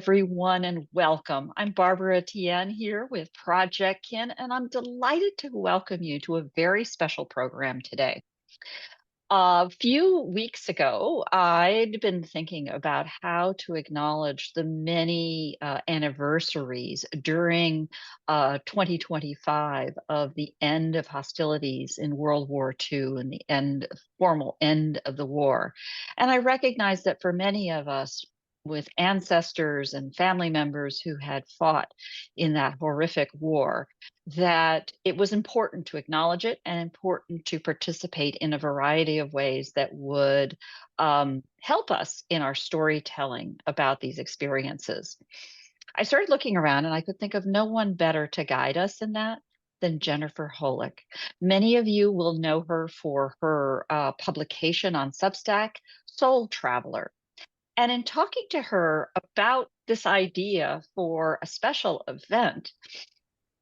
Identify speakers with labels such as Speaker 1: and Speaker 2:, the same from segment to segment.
Speaker 1: everyone, and welcome. I'm Barbara Tien here with Project Kin, and I'm delighted to welcome you to a very special program today. A few weeks ago, I'd been thinking about how to acknowledge the many anniversaries during 2025 of the end of hostilities in World War II and the formal end of the war. And I recognize that for many of us, with ancestors and family members who had fought in that horrific war, that it was important to acknowledge it and important to participate in a variety of ways that would help us in our storytelling about these experiences. I started looking around and I could think of no one better to guide us in that than Jennifer Holik. Many of you will know her for her publication on Substack, Soul Traveler. And in talking to her about this idea for a special event,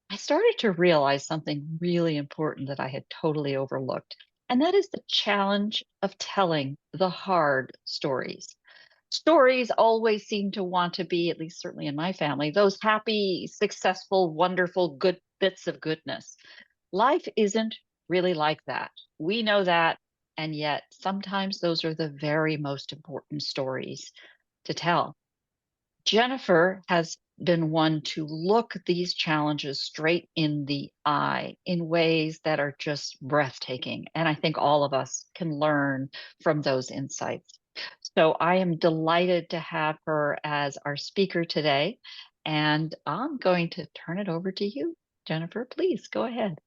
Speaker 1: I started to realize something really important that I had totally overlooked, and that is the challenge of telling the hard stories. Stories always seem to want to be, at least certainly in my family, those happy, successful, wonderful, good bits of goodness. Life isn't really like that. We know that, and yet sometimes those are the very most important stories to tell. Jennifer has been one to look these challenges straight in the eye in ways that are just breathtaking. And I think all of us can learn from those insights. So I am delighted to have her as our speaker today. And I'm going to turn it over to you, Jennifer. Please go ahead.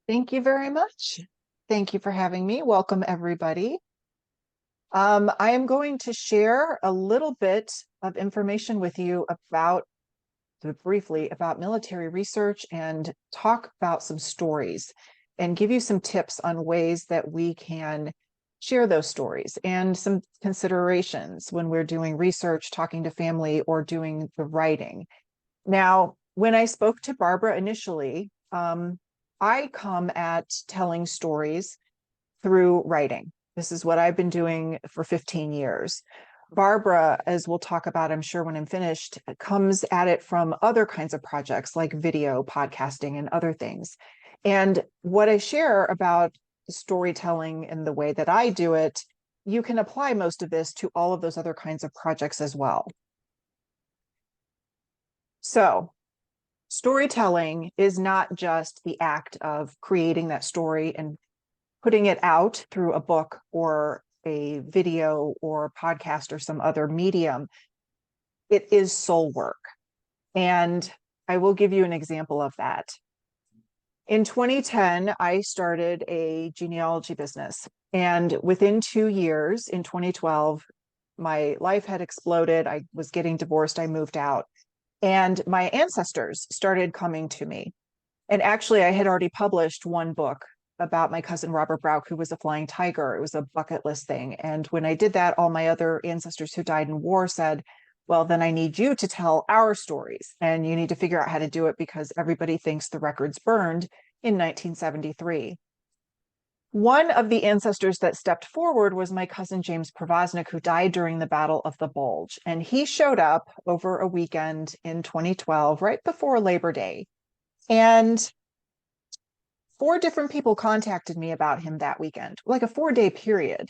Speaker 2: Thank you very much. Thank you for having me. Welcome, everybody. I am going to share a little bit of information with you briefly about military research and talk about some stories and give you some tips on ways that we can share those stories and some considerations when we're doing research, talking to family, or doing the writing. Now, when I spoke to Barbara initially, I come at telling stories through writing. This is what I've been doing for 15 years. Barbara, as we'll talk about, I'm sure when I'm finished, comes at it from other kinds of projects like video, podcasting, and other things. And what I share about storytelling and the way that I do it, you can apply most of this to all of those other kinds of projects as well. So, storytelling is not just the act of creating that story and putting it out through a book or a video or podcast or some other medium. It is soul work. And I will give you an example of that. In 2010, I started a genealogy business. And within 2 years, in 2012, my life had exploded. I was getting divorced. I moved out. And my ancestors started coming to me. And actually, I had already published one book about my cousin Robert Brauch, who was a flying tiger. It was a bucket list thing. And when I did that, all my other ancestors who died in war said, well, then I need you to tell our stories. And you need to figure out how to do it because everybody thinks the record's burned in 1973. One of the ancestors that stepped forward was my cousin James Provoznik, who died during the Battle of the Bulge. And he showed up over a weekend in 2012, right before Labor Day. And 4 different people contacted me about him that weekend, like a 4-day period.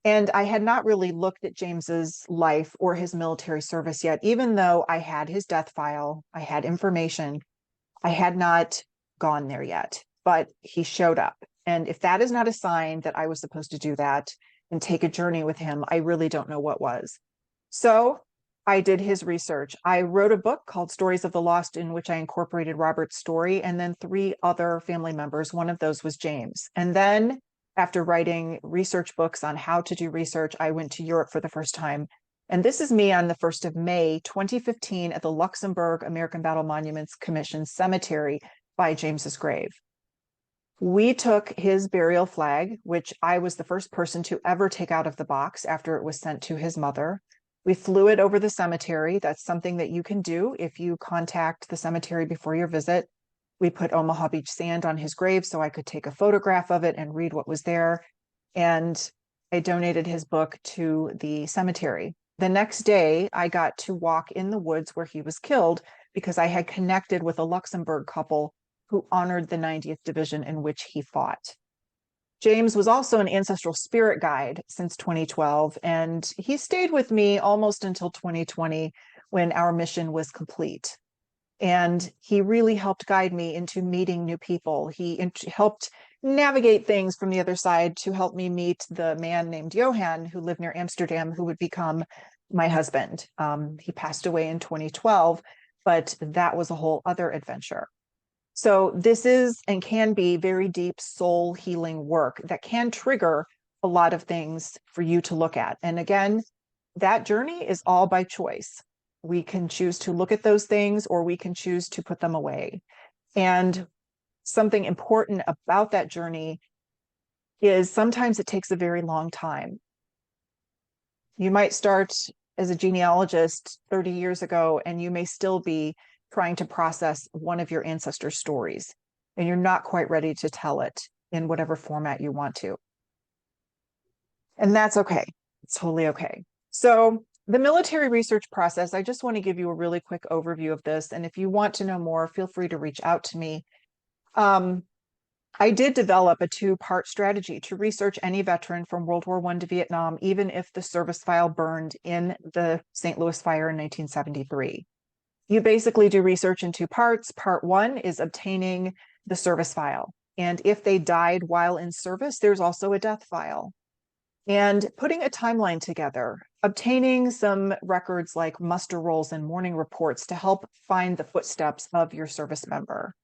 Speaker 2: And I had not really looked at James's life or his military service yet, even though I had his death file, I had information. I had not gone there yet, but he showed up. And if that is not a sign that I was supposed to do that and take a journey with him, I really don't know what was. So I did his research. I wrote a book called Stories of the Lost, in which I incorporated Robert's story and then 3 other family members. One of those was James. And then after writing research books on how to do research, I went to Europe for the first time. And this is me on the 1st of May, 2015 at the Luxembourg American Battle Monuments Commission Cemetery by James's grave. We took his burial flag, which I was the first person to ever take out of the box after it was sent to his mother. We flew it over the cemetery. That's something that you can do if you contact the cemetery before your visit. We put Omaha Beach sand on his grave so I could take a photograph of it and read what was there. And I donated his book to the cemetery. The next day, I got to walk in the woods where he was killed because I had connected with a Luxembourg couple who honored the 90th Division in which he fought. James was also an ancestral spirit guide since 2012, and he stayed with me almost until 2020 when our mission was complete. And he really helped guide me into meeting new people. He helped navigate things from the other side to help me meet the man named Johan who lived near Amsterdam, who would become my husband. He passed away in 2012, but that was a whole other adventure. So this is and can be very deep soul healing work that can trigger a lot of things for you to look at. And again, that journey is all by choice. We can choose to look at those things or we can choose to put them away. And something important about that journey is sometimes it takes a very long time. You might start as a genealogist 30 years ago, and you may still be trying to process one of your ancestors' stories, and you're not quite ready to tell it in whatever format you want to. And that's okay. It's totally okay. So the military research process, I just want to give you a really quick overview of this. And if you want to know more, feel free to reach out to me. I did develop a two-part strategy to research any veteran from World War I to Vietnam, even if the service file burned in the St. Louis fire in 1973. You basically do research in two parts. Part one is obtaining the service file. And if they died while in service, there's also a death file. And putting a timeline together, obtaining some records like muster rolls and morning reports to help find the footsteps of your service member.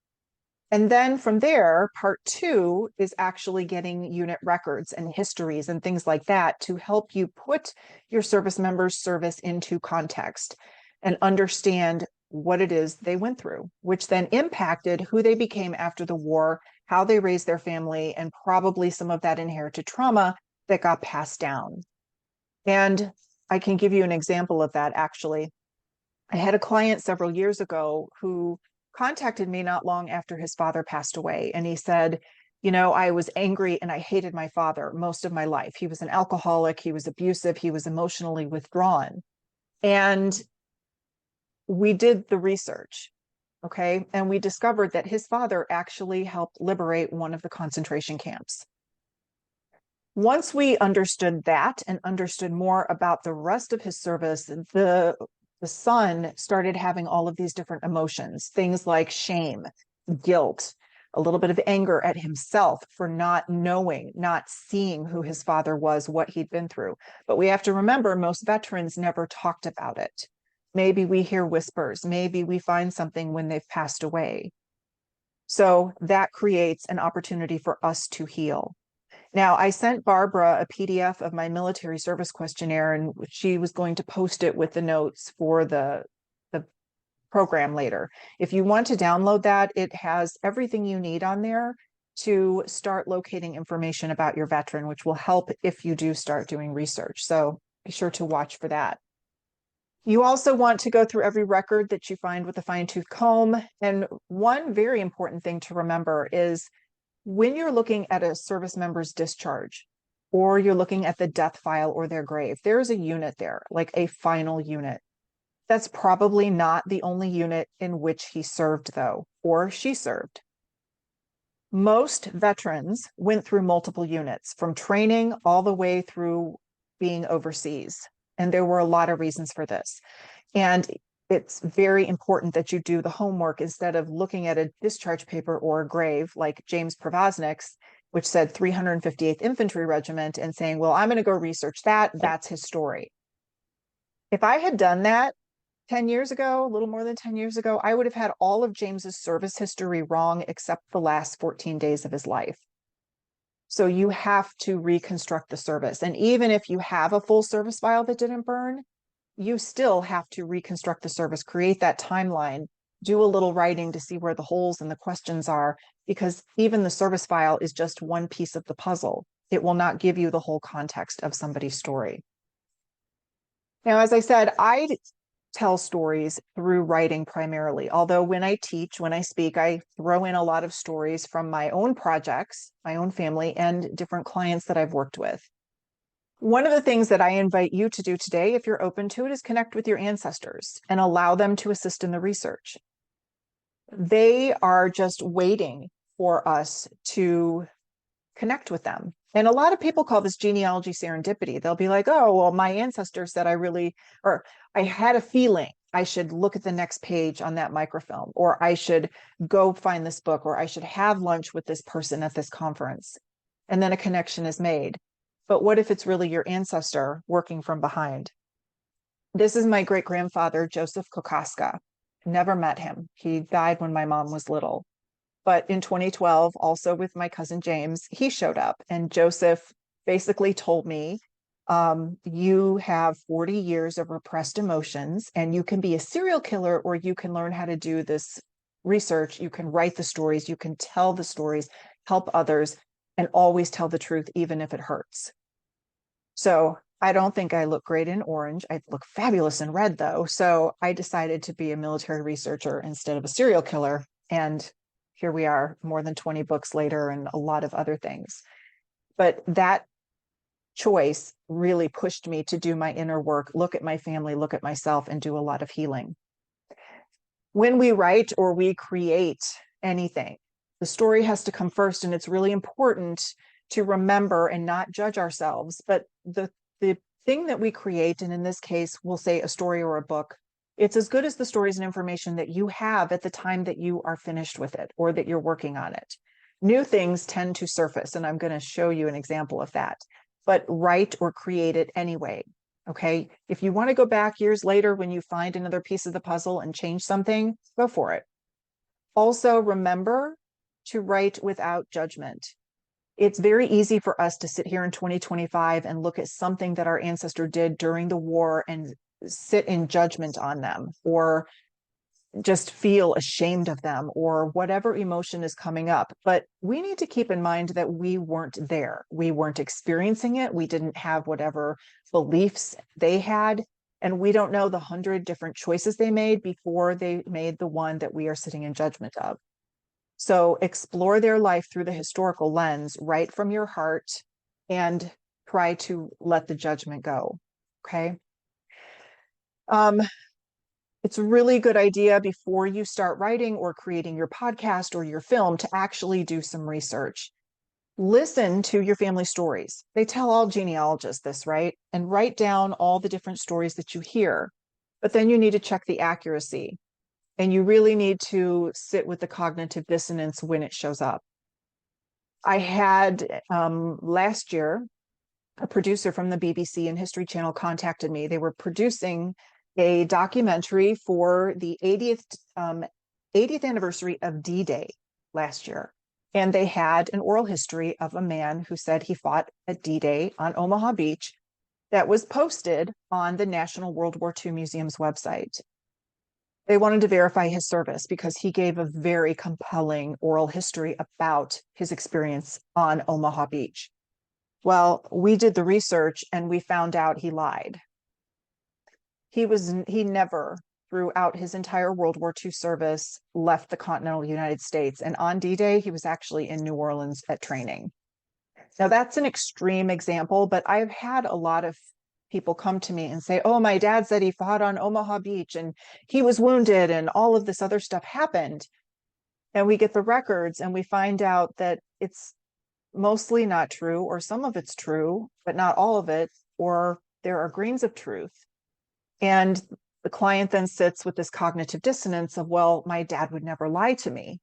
Speaker 2: And then from there, part two is actually getting unit records and histories and things like that to help you put your service member's service into context and understand what it is they went through, which then impacted who they became after the war, how they raised their family, and probably some of that inherited trauma that got passed down. And I can give you an example of that, actually. I had a client several years ago who contacted me not long after his father passed away. And he said, you know, I was angry and I hated my father most of my life. He was an alcoholic, he was abusive, he was emotionally withdrawn. And we did the research, okay? And we discovered that his father actually helped liberate one of the concentration camps. Once we understood that and understood more about the rest of his service, the son started having all of these different emotions, things like shame, guilt, a little bit of anger at himself for not knowing, not seeing who his father was, what he'd been through. But we have to remember most veterans never talked about it. Maybe we hear whispers, maybe we find something when they've passed away. So that creates an opportunity for us to heal. Now, I sent Barbara a PDF of my military service questionnaire, and she was going to post it with the notes for the program later. If you want to download that, it has everything you need on there to start locating information about your veteran, which will help if you do start doing research. So be sure to watch for that. You also want to go through every record that you find with a fine-tooth comb. And one very important thing to remember is when you're looking at a service member's discharge, or you're looking at the death file or their grave, there's a unit there, like a final unit. That's probably not the only unit in which he served, though, or she served. Most veterans went through multiple units, from training all the way through being overseas. And there were a lot of reasons for this. And it's very important that you do the homework instead of looking at a discharge paper or a grave like James Provoznik's, which said 358th Infantry Regiment, and saying, well, I'm going to go research that. That's his story. If I had done that 10 years ago, a little more than 10 years ago, I would have had all of James's service history wrong except the last 14 days of his life. So you have to reconstruct the service. And even if you have a full service file that didn't burn, you still have to reconstruct the service, create that timeline, do a little writing to see where the holes and the questions are, because even the service file is just one piece of the puzzle. It will not give you the whole context of somebody's story. Now, as I said, I tell stories through writing primarily, although when I teach, when I speak, I throw in a lot of stories from my own projects, my own family, and different clients that I've worked with. One of the things that I invite you to do today, if you're open to it, is connect with your ancestors and allow them to assist in the research. They are just waiting for us to connect with them. And a lot of people call this genealogy serendipity. They'll be like, oh, well, my ancestor said or I had a feeling I should look at the next page on that microfilm, or I should go find this book, or I should have lunch with this person at this conference. And then a connection is made. But what if it's really your ancestor working from behind? This is my great grandfather, Joseph Kokoska. Never met him. He died when my mom was little. But in 2012, also with my cousin James, he showed up, and Joseph basically told me, you have 40 years of repressed emotions, and you can be a serial killer, or you can learn how to do this research. You can write the stories, you can tell the stories, help others, and always tell the truth, even if it hurts. So I don't think I look great in orange. I look fabulous in red, though. So I decided to be a military researcher instead of a serial killer. And here we are, more than 20 books later, and a lot of other things. But that choice really pushed me to do my inner work, look at my family, look at myself, and do a lot of healing. When we write or we create anything, the story has to come first, and it's really important to remember and not judge ourselves. But the thing that we create, and in this case, we'll say a story or a book, it's as good as the stories and information that you have at the time that you are finished with it or that you're working on it. New things tend to surface, and I'm going to show you an example of that. But write or create it anyway. Okay. If you want to go back years later when you find another piece of the puzzle and change something, go for it. Also, remember to write without judgment. It's very easy for us to sit here in 2025 and look at something that our ancestor did during the war and sit in judgment on them, or just feel ashamed of them, or whatever emotion is coming up. But we need to keep in mind that we weren't there. We weren't experiencing it. We didn't have whatever beliefs they had. And we don't know the 100 different choices they made before they made the one that we are sitting in judgment of. So explore their life through the historical lens, right from your heart, and try to let the judgment go. Okay. It's a really good idea before you start writing or creating your podcast or your film to actually do some research. Listen to your family stories. They tell all genealogists this, right? And write down all the different stories that you hear. But then you need to check the accuracy. And you really need to sit with the cognitive dissonance when it shows up. I had last year, a producer from the BBC and History Channel contacted me. They were producing a documentary for the 80th anniversary of D-Day last year. And they had an oral history of a man who said he fought at D-Day on Omaha Beach that was posted on the National World War II Museum's website. They wanted to verify his service because he gave a very compelling oral history about his experience on Omaha Beach. Well, we did the research and we found out he lied. He never, throughout his entire World War II service, left the continental United States. And on D-Day, he was actually in New Orleans at training. Now, that's an extreme example, but I've had a lot of people come to me and say, oh, my dad said he fought on Omaha Beach and he was wounded and all of this other stuff happened. And we get the records and we find out that it's mostly not true, or some of it's true, but not all of it, or there are grains of truth. And the client then sits with this cognitive dissonance of, well, my dad would never lie to me.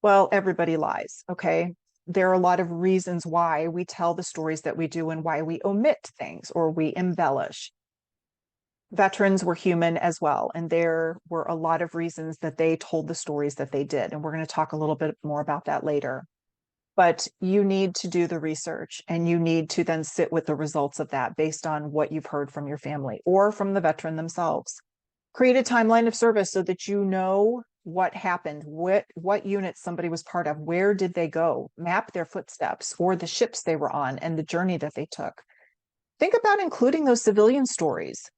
Speaker 2: Well, everybody lies, okay? There are a lot of reasons why we tell the stories that we do and why we omit things or we embellish. Veterans were human as well, and there were a lot of reasons that they told the stories that they did. And we're going to talk a little bit more about that later. But you need to do the research, and you need to then sit with the results of that based on what you've heard from your family or from the veteran themselves. Create a timeline of service so that you know what happened, what unit somebody was part of, where did they go, map their footsteps or the ships they were on and the journey that they took. Think about including those civilian stories.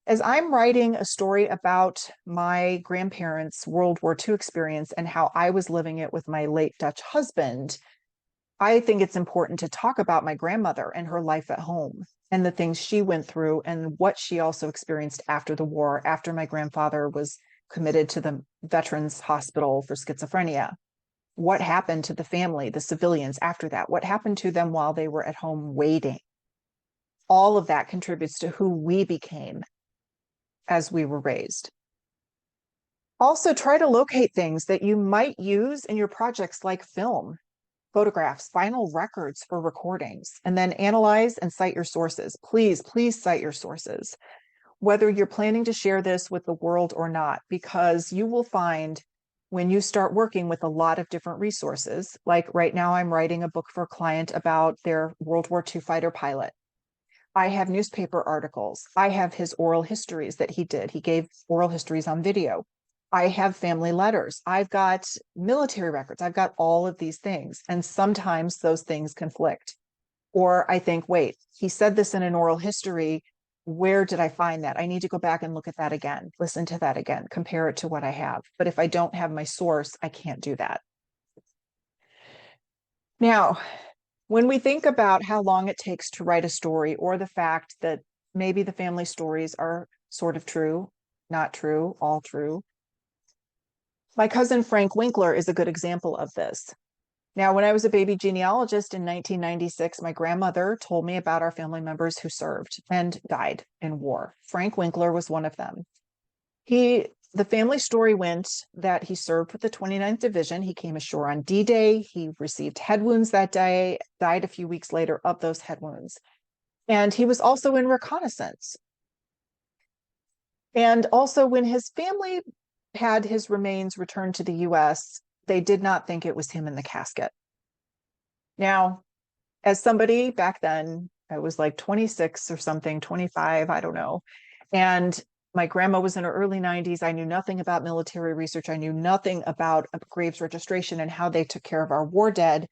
Speaker 2: As I'm writing a story about my grandparents' World War II experience and how I was living it with my late Dutch husband, I think it's important to talk about my grandmother and her life at home and the things she went through and what she also experienced after the war, after my grandfather was committed to the Veterans Hospital for schizophrenia. What happened to the family, the civilians after that? What happened to them while they were at home waiting? All of that contributes to who we became as we were raised. Also, try to locate things that you might use in your projects like film, photographs, vinyl records for recordings, and then analyze and cite your sources. Please, please cite your sources, whether you're planning to share this with the world or not, because you will find when you start working with a lot of different resources, like right now I'm writing a book for a client about their World War II fighter pilot. I have newspaper articles. I have his oral histories that he did. He gave oral histories on video. I have family letters. I've got military records. I've got all of these things. And sometimes those things conflict. Or I think, wait, he said this in an oral history. Where did I find that? I need to go back and look at that again, listen to that again, compare it to what I have. But if I don't have my source, I can't do that. Now, when we think about how long it takes to write a story, or the fact that maybe the family stories are sort of true, not true, all true, my cousin Frank Winkler is a good example of this. Now, when I was a baby genealogist in 1996, my grandmother told me about our family members who served and died in war. Frank Winkler was one of them. The family story went that he served with the 29th Division. He came ashore on D-Day. He received head wounds that day, died a few weeks later of those head wounds. And he was also in reconnaissance. And also, when his family had his remains returned to the US, they did not think it was him in the casket. Now, as somebody back then, I was like 26 or something, 25, I don't know. And my grandma was in her early 90s. I knew nothing about military research. I knew nothing about graves registration and how they took care of our war dead.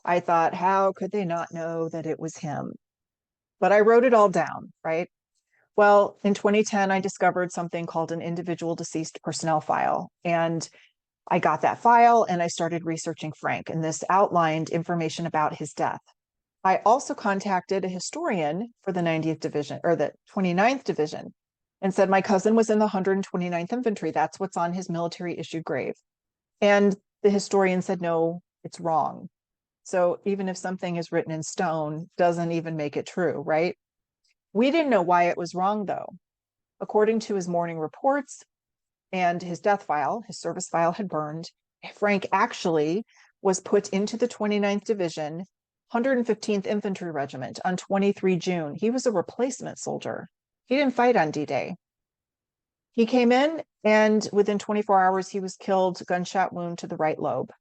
Speaker 2: I thought, how could they not know that it was him? But I wrote it all down, right? Well, in 2010, I discovered something called an individual deceased personnel file. And I got that file and I started researching Frank, and this outlined information about his death. I also contacted a historian for the 90th Division or the 29th Division and said my cousin was in the 129th Infantry. That's what's on his military issued grave. And the historian said, no, it's wrong. So even if something is written in stone, doesn't even make it true, right? We didn't know why it was wrong, though. According to his morning reports and his death file, his service file had burned. Frank actually was put into the 29th Division, 115th Infantry Regiment on 23 June. He was a replacement soldier. He didn't fight on D-Day. He came in, and within 24 hours, he was killed, gunshot wound to the right lobe.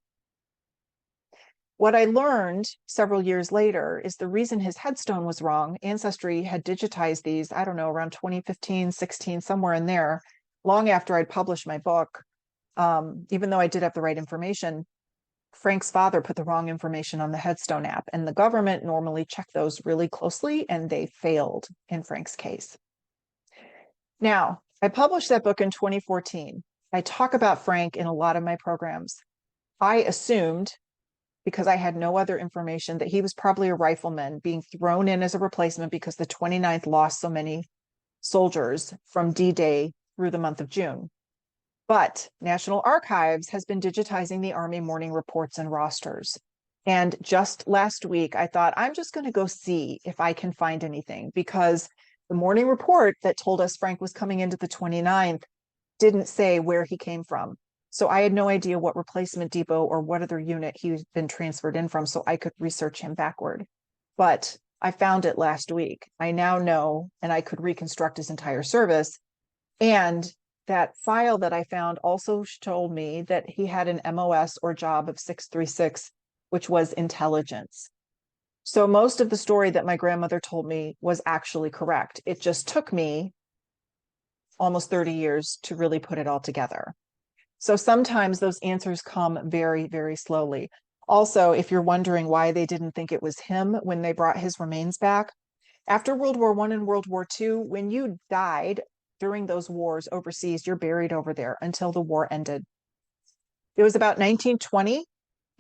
Speaker 2: What I learned several years later is the reason his headstone was wrong. Ancestry had digitized these, I don't know, around 2015, 16, somewhere in there, long after I'd published my book. Even though I did have the right information, Frank's father put the wrong information on the headstone app, and the government normally check those really closely, and they failed in Frank's case. Now, I published that book in 2014. I talk about Frank in a lot of my programs. I assumed, because I had no other information, that he was probably a rifleman being thrown in as a replacement because the 29th lost so many soldiers from D-Day through the month of June. But National Archives has been digitizing the Army morning reports and rosters. And just last week, I thought, I'm just going to go see if I can find anything, because the morning report that told us Frank was coming into the 29th didn't say where he came from. So I had no idea what replacement depot or what other unit he'd been transferred in from, so I could research him backward. But I found it last week. I now know, and I could reconstruct his entire service. And that file that I found also told me that he had an MOS or job of 636, which was intelligence. So most of the story that my grandmother told me was actually correct. It just took me almost 30 years to really put it all together. So sometimes those answers come very, very slowly. Also, if you're wondering why they didn't think it was him when they brought his remains back, after World War I and World War II, when you died during those wars overseas, you're buried over there until the war ended. It was about 1920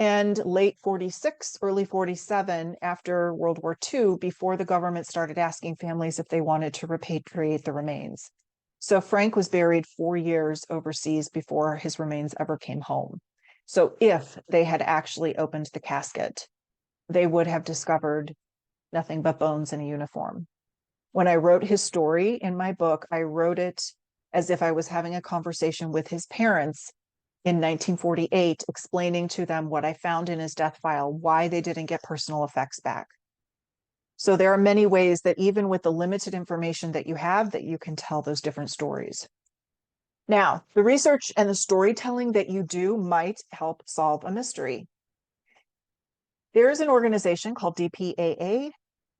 Speaker 2: And late 46, early 47, after World War II, before the government started asking families if they wanted to repatriate the remains. So Frank was buried 4 years overseas before his remains ever came home. So if they had actually opened the casket, they would have discovered nothing but bones and a uniform. When I wrote his story in my book, I wrote it as if I was having a conversation with his parents in 1948, explaining to them what I found in his death file, why they didn't get personal effects back. So there are many ways that even with the limited information that you have, that you can tell those different stories. Now, the research and the storytelling that you do might help solve a mystery. There is an organization called DPAA.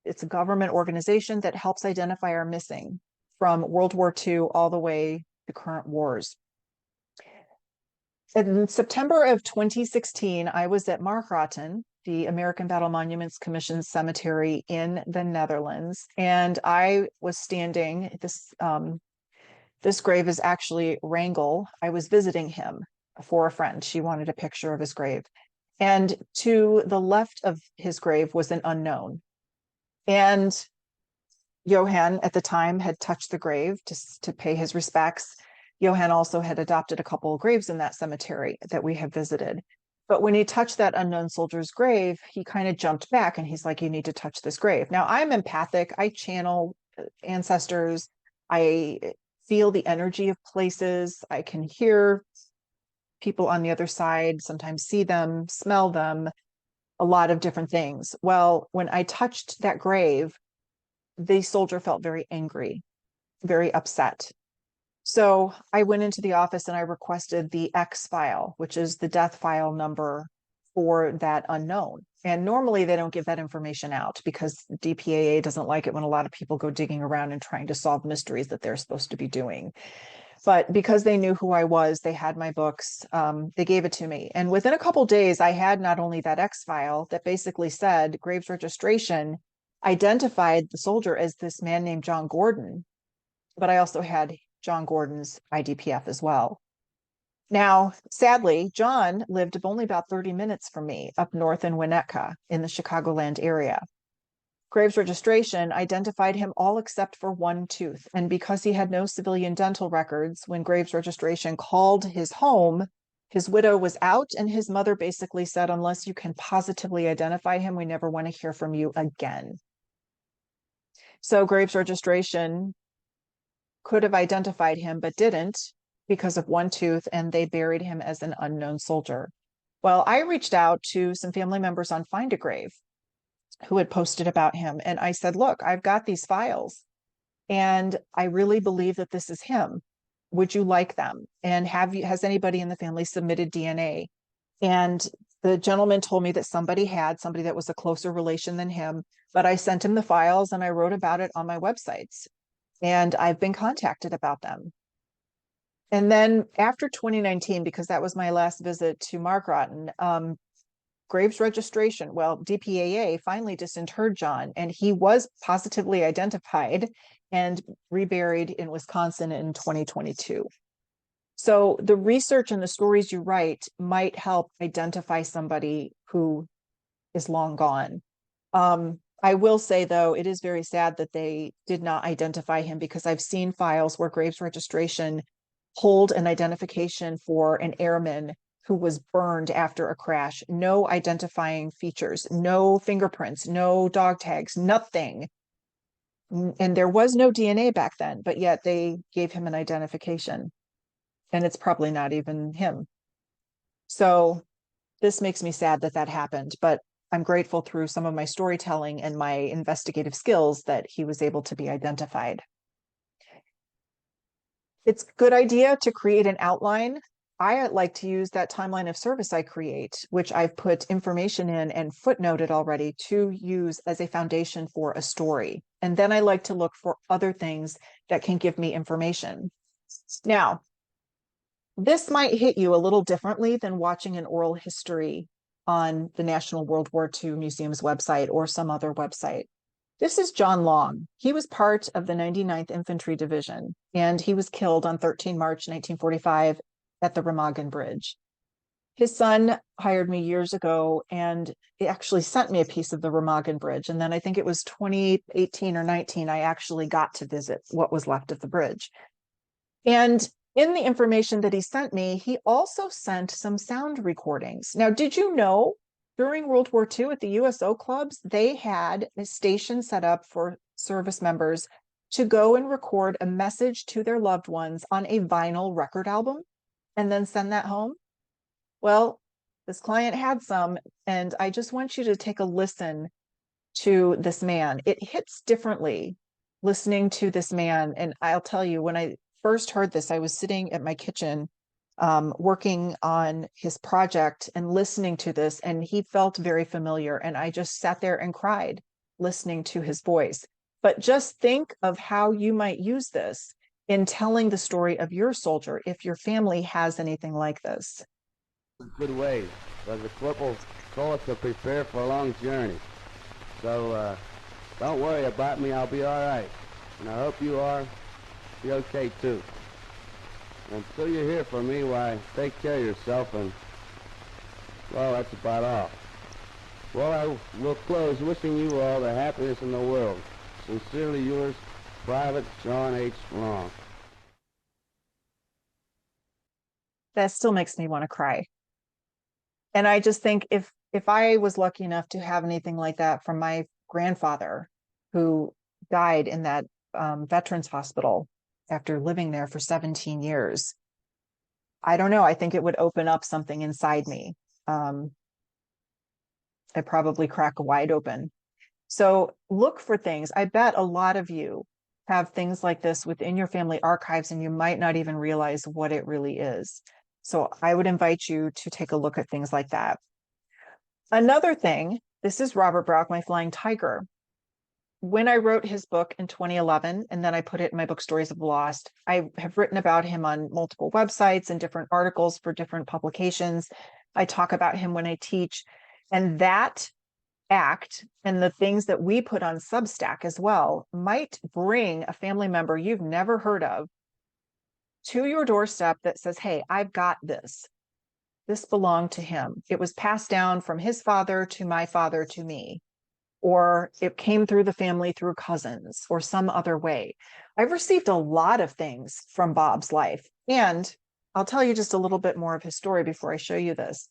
Speaker 2: It's a government organization that helps identify our missing from World War II all the way to current wars. In September of 2016, I was at Margraten, the American Battle Monuments Commission cemetery in the Netherlands, and I was standing. This grave is actually Wrangel. I was visiting him for a friend. She wanted a picture of his grave, and to the left of his grave was an unknown. And Johann at the time had touched the grave to pay his respects. Johann also had adopted a couple of graves in that cemetery that we have visited. But when he touched that unknown soldier's grave, he kind of jumped back and he's like, you need to touch this grave. Now, I'm empathic. I channel ancestors. I feel the energy of places. I can hear people on the other side, sometimes see them, smell them, a lot of different things. Well, when I touched that grave, the soldier felt very angry, very upset. So I went into the office and I requested the X file, which is the death file number for that unknown. And normally they don't give that information out because DPAA doesn't like it when a lot of people go digging around and trying to solve mysteries that they're supposed to be doing. But because they knew who I was, they had my books, they gave it to me. And within a couple days, I had not only that X file that basically said Graves registration identified the soldier as this man named John Gordon, but I also had John Gordon's IDPF as well. Now, sadly, John lived only about 30 minutes from me up north in Winnetka in the Chicagoland area. Graves registration identified him all except for one tooth. And because he had no civilian dental records, when Graves registration called his home, his widow was out and his mother basically said, unless you can positively identify him, we never want to hear from you again. So Graves registration could have identified him, but didn't because of one tooth, and they buried him as an unknown soldier. Well, I reached out to some family members on Find a Grave who had posted about him. And I said, look, I've got these files and I really believe that this is him. Would you like them? And has anybody in the family submitted DNA? And the gentleman told me that somebody that was a closer relation than him, but I sent him the files and I wrote about it on my websites. And I've been contacted about them. And then after 2019, because that was my last visit to Margraten, Graves registration, well, DPAA finally disinterred John, and he was positively identified and reburied in Wisconsin in 2022. So the research and the stories you write might help identify somebody who is long gone. I will say, though, it is very sad that they did not identify him because I've seen files where Graves registration pulled an identification for an airman who was burned after a crash. No identifying features, no fingerprints, no dog tags, nothing. And there was no DNA back then, but yet they gave him an identification. And it's probably not even him. So this makes me sad that that happened, but I'm grateful through some of my storytelling and my investigative skills that he was able to be identified. It's a good idea to create an outline. I like to use that timeline of service I create, which I've put information in and footnoted already to use as a foundation for a story. And then I like to look for other things that can give me information. Now, this might hit you a little differently than watching an oral history on the National World War II Museum's website or some other website. This is John Long. He was part of the 99th Infantry Division, and he was killed on 13 March 1945 at the Remagen Bridge. His son hired me years ago and he actually sent me a piece of the Remagen Bridge. And then I think it was 2018 or 19, I actually got to visit what was left of the bridge. And in the information that he sent me, he also sent some sound recordings. Now, did you know during World War II at the USO clubs, they had a station set up for service members to go and record a message to their loved ones on a vinyl record album and then send that home? Well, this client had some, and I just want you to take a listen to this man. It hits differently listening to this man. And I'll tell you, when I first heard this, I was sitting at my kitchen working on his project and listening to this, and he felt very familiar. And I just sat there and cried listening to his voice. But just think of how you might use this in telling the story of your soldier if your family has anything like this.
Speaker 3: Good way, because the corporal told us to prepare for a long journey. So don't worry about me, I'll be all right. And I hope you are. Be okay too. Until you hear from me, why, take care of yourself, and well, that's about all. Well, I will close wishing you all the happiness in the world. Sincerely yours, Private John H. Long.
Speaker 2: That still makes me want to cry. And I just think if I was lucky enough to have anything like that from my grandfather, who died in that veterans hospital after living there for 17 years, I don't know. I think it would open up something inside me. I'd probably crack wide open. So look for things. I bet a lot of you have things like this within your family archives, and you might not even realize what it really is. So I would invite you to take a look at things like that. Another thing, this is Robert Brock, My Flying Tiger. When I wrote his book in 2011, and then I put it in my book, Stories of the Lost, I have written about him on multiple websites and different articles for different publications. I talk about him when I teach. And that act and the things that we put on Substack as well might bring a family member you've never heard of to your doorstep that says, hey, I've got this. This belonged to him. It was passed down from his father to my father to me, or it came through the family through cousins or some other way. I've received a lot of things from Bob's life. And I'll tell you just a little bit more of his story before I show you this.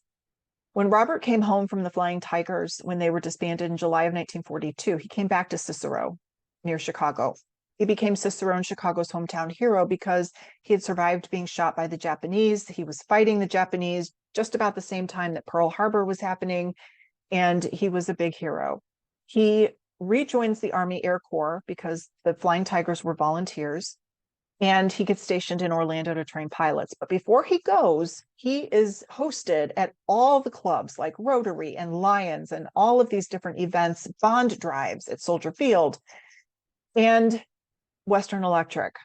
Speaker 2: When Robert came home from the Flying Tigers, when they were disbanded in July of 1942, he came back to Cicero near Chicago. He became Cicero and Chicago's hometown hero because he had survived being shot by the Japanese. He was fighting the Japanese just about the same time that Pearl Harbor was happening, and he was a big hero. He rejoins the Army Air Corps because the Flying Tigers were volunteers, and he gets stationed in Orlando to train pilots. But before he goes, he is hosted at all the clubs like Rotary and Lions and all of these different events, bond drives at Soldier Field and Western Electric.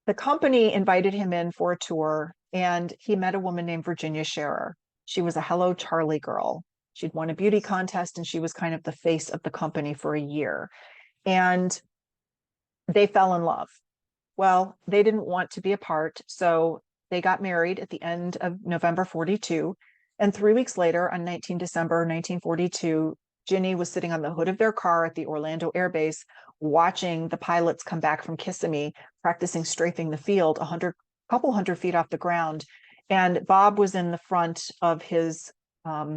Speaker 2: The company invited him in for a tour, and he met a woman named Virginia Scherer. She was a Hello Charlie girl. She'd won a beauty contest, and she was kind of the face of the company for a year. And they fell in love. Well, they didn't want to be apart, so they got married at the end of November 42. And 3 weeks later, on 19 December 1942, Ginny was sitting on the hood of their car at the Orlando Air Base, watching the pilots come back from Kissimmee, practicing strafing the field couple hundred feet off the ground. And Bob was in the front of his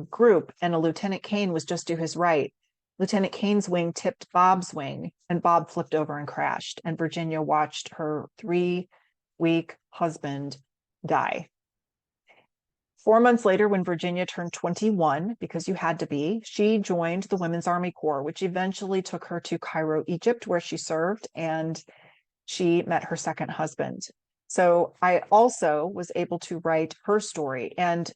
Speaker 2: group, and a Lieutenant Kane was just to his right. Lieutenant Kane's wing tipped Bob's wing, and Bob flipped over and crashed. And Virginia watched her 3-week husband die. 4 months later, when Virginia turned 21, because you had to be, she joined the Women's Army Corps, which eventually took her to Cairo, Egypt, where she served, and she met her second husband. So I also was able to write her story. And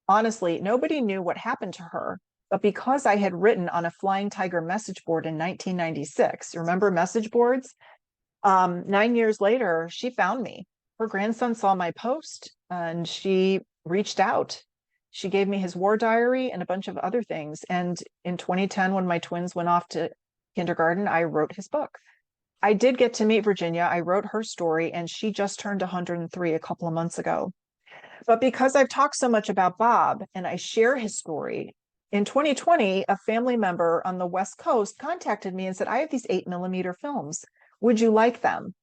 Speaker 2: honestly, nobody knew what happened to her. But because I had written on a Flying Tiger message board in 1996, remember message boards? 9 years later, she found me. Her grandson saw my post and she reached out. She gave me his war diary and a bunch of other things. And in 2010, when my twins went off to kindergarten, I wrote his book. I did get to meet Virginia. I wrote her story, and she just turned 103 a couple of months ago. But because I've talked so much about Bob and I share his story, in 2020, a family member on the West Coast contacted me and said, I have these 8mm films. Would you like them?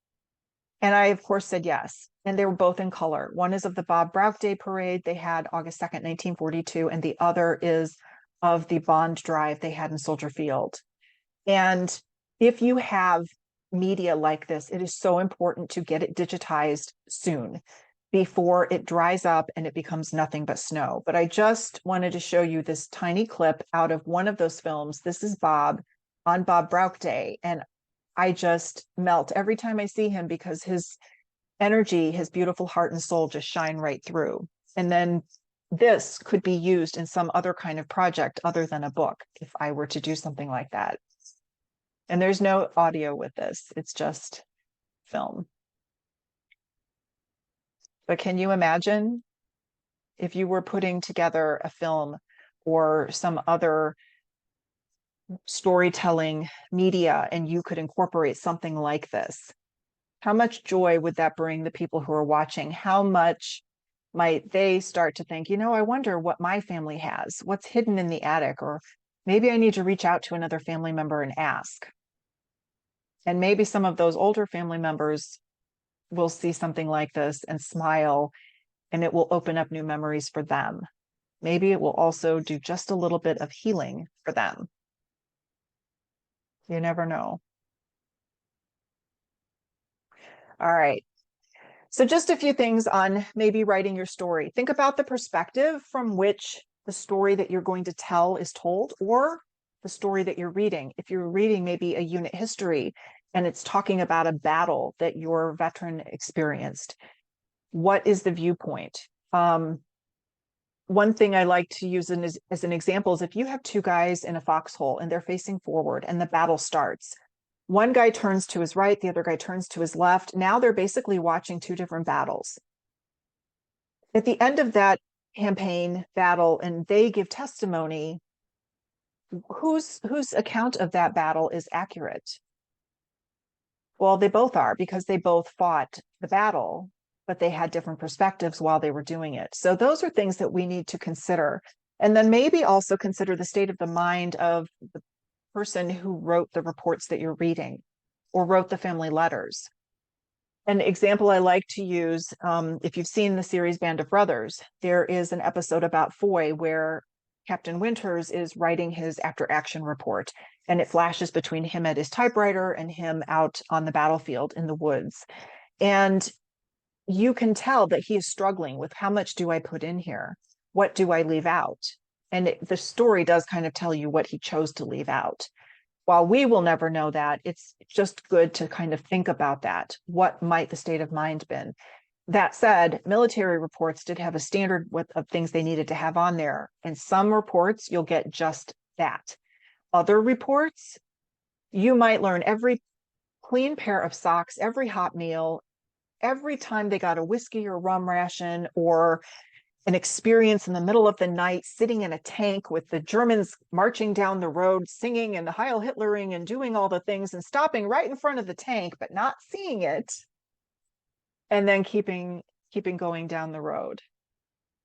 Speaker 2: And I, of course, said yes. And they were both in color. One is of the Bob Brauch Day Parade they had August 2nd, 1942, and the other is of the Bond Drive they had in Soldier Field. And if you have media like this, it is so important to get it digitized soon before it dries up and it becomes nothing but snow. But I just wanted to show you this tiny clip out of one of those films. This is Bob on Bob Brauch Day. And I just melt every time I see him because his energy, his beautiful heart and soul just shine right through. And then this could be used in some other kind of project other than a book if I were to do something like that. And there's no audio with this, it's just film. But can you imagine if you were putting together a film or some other storytelling media and you could incorporate something like this? How much joy would that bring the people who are watching? How much might they start to think, you know, I wonder what my family has, what's hidden in the attic, or maybe I need to reach out to another family member and ask. And maybe some of those older family members will see something like this and smile, and it will open up new memories for them. Maybe it will also do just a little bit of healing for them. You never know. All right. So just a few things on maybe writing your story. Think about the perspective from which the story that you're going to tell is told, or the story that you're reading. If you're reading maybe a unit history and it's talking about a battle that your veteran experienced, what is the viewpoint? One thing I like to use as an example is if you have two guys in a foxhole and they're facing forward and the battle starts, one guy turns to his right, the other guy turns to his left. Now they're basically watching two different battles. At the end of that campaign battle, and they give testimony, whose account of that battle is accurate? Well, they both are, because they both fought the battle, but they had different perspectives while they were doing it. So those are things that we need to consider. And then maybe also consider the state of the mind of the person who wrote the reports that you're reading or wrote the family letters. An example I like to use, if you've seen the series Band of Brothers, there is an episode about Foy where Captain Winters is writing his after action report, and it flashes between him at his typewriter and him out on the battlefield in the woods. And you can tell that he is struggling with, how much do I put in here? What do I leave out? And the story does kind of tell you what he chose to leave out. While we will never know that, it's just good to kind of think about that. What might the state of mind been? That said, military reports did have a standard of things they needed to have on there. And some reports, you'll get just that. Other reports, you might learn every clean pair of socks, every hot meal, every time they got a whiskey or rum ration, or an experience in the middle of the night sitting in a tank with the Germans marching down the road, singing and the Heil Hitlering and doing all the things and stopping right in front of the tank, but not seeing it, and then keeping going down the road.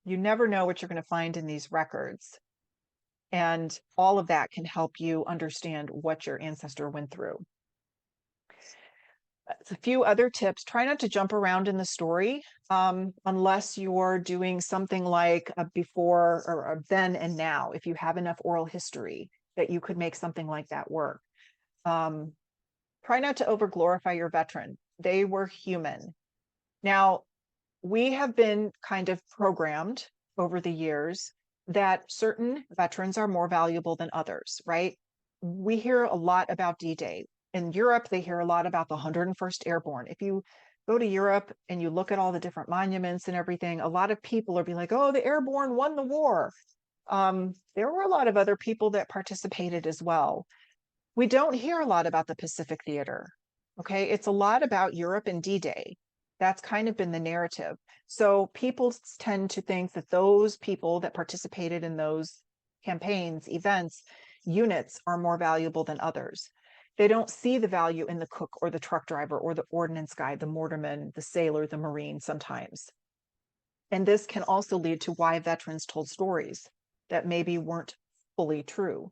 Speaker 2: You never know what you're going to find in these records. And all of that can help you understand what your ancestor went through. A few other tips: try not to jump around in the story unless you're doing something like a before or a then and now. If you have enough oral history that you could make something like that work. Try not to over glorify your veteran. They were human. Now, we have been kind of programmed over the years that certain veterans are more valuable than others, right? We hear a lot about D-Day. In Europe, they hear a lot about the 101st Airborne. If you go to Europe and you look at all the different monuments and everything, a lot of people are being like, oh, the Airborne won the war. There were a lot of other people that participated as well. We don't hear a lot about the Pacific Theater. Okay, it's a lot about Europe and D-Day. That's kind of been the narrative. So people tend to think that those people that participated in those campaigns, events, units are more valuable than others. They don't see the value in the cook or the truck driver or the ordnance guy, the mortarman, the sailor, the Marine sometimes. And this can also lead to why veterans told stories that maybe weren't fully true.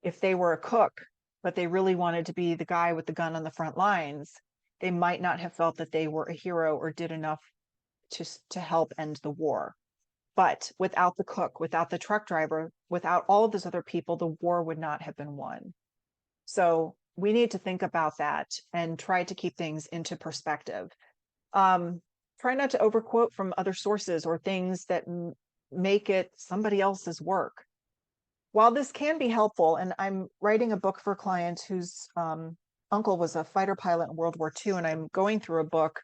Speaker 2: If they were a cook, but they really wanted to be the guy with the gun on the front lines, they might not have felt that they were a hero or did enough to help end the war. But without the cook, without the truck driver, without all of those other people, the war would not have been won. So we need to think about that and try to keep things into perspective. Try not to overquote from other sources or things that make it somebody else's work. While this can be helpful, and I'm writing a book for a client whose uncle was a fighter pilot in World War II, and I'm going through a book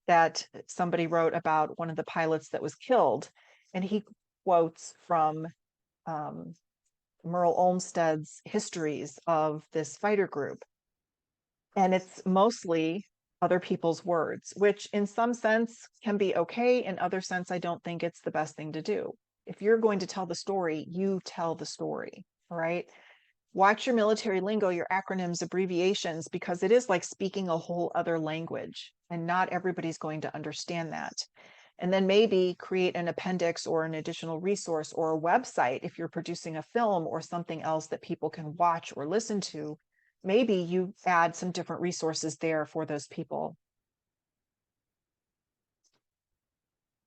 Speaker 2: that somebody wrote about one of the pilots that was killed, and he quotes from Merle Olmsted's histories of this fighter group. And it's mostly other people's words, which in some sense can be okay. In other sense, I don't think it's the best thing to do. If you're going to tell the story, you tell the story, right? Watch your military lingo, your acronyms, abbreviations, because it is like speaking a whole other language, and not everybody's going to understand that. And then maybe create an appendix or an additional resource or a website if you're producing a film or something else that people can watch or listen to. Maybe you add some different resources there for those people.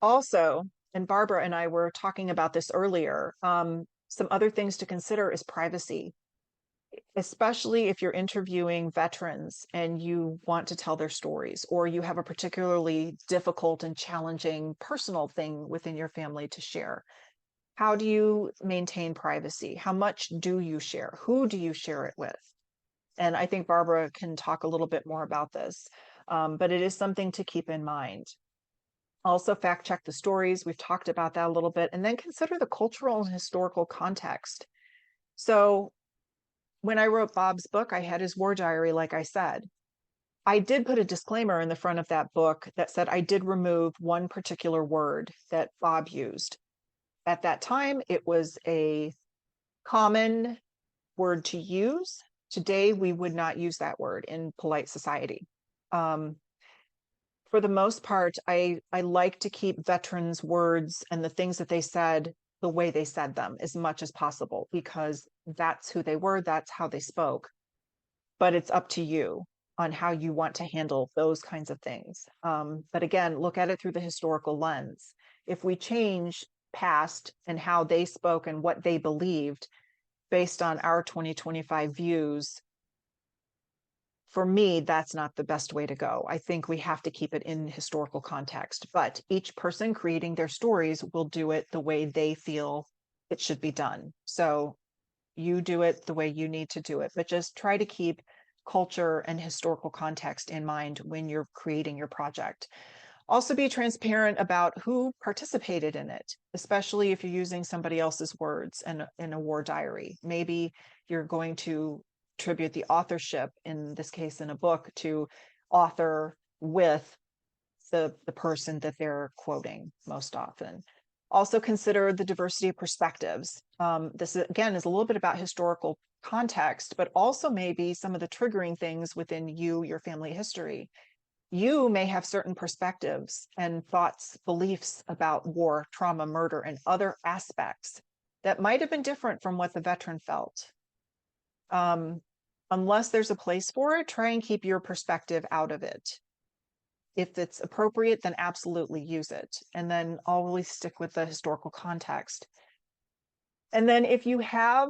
Speaker 2: Also, and Barbara and I were talking about this earlier, some other things to consider is privacy, especially if you're interviewing veterans and you want to tell their stories, or you have a particularly difficult and challenging personal thing within your family to share. How do you maintain privacy? How much do you share? Who do you share it with? And I think Barbara can talk a little bit more about this, but it is something to keep in mind. Also, fact check the stories. We've talked about that a little bit, and then consider the cultural and historical context. So when I wrote Bob's book, I had his war diary, like I said. I did put a disclaimer in the front of that book that said I did remove one particular word that Bob used. At that time, it was a common word to use. Today, we would not use that word in polite society. For the most part, I like to keep veterans' words and the things that they said the way they said them as much as possible, because that's who they were, that's how they spoke. But it's up to you on how you want to handle those kinds of things. But again, look at it through the historical lens. If we change past and how they spoke and what they believed based on our 2025 views, for me, that's not the best way to go. I think we have to keep it in historical context, but each person creating their stories will do it the way they feel it should be done. So you do it the way you need to do it, but just try to keep culture and historical context in mind when you're creating your project. Also be transparent about who participated in it, especially if you're using somebody else's words in a war diary. Maybe you're going to attribute the authorship, in this case in a book, to author with the person that they're quoting most often. Also consider the diversity of perspectives. This again is a little bit about historical context, but also maybe some of the triggering things within you, your family history. You may have certain perspectives and thoughts, beliefs about war, trauma, murder, and other aspects that might have been different from what the veteran felt. Unless there's a place for it, try and keep your perspective out of it. If it's appropriate, then absolutely use it. And then always stick with the historical context. And then if you have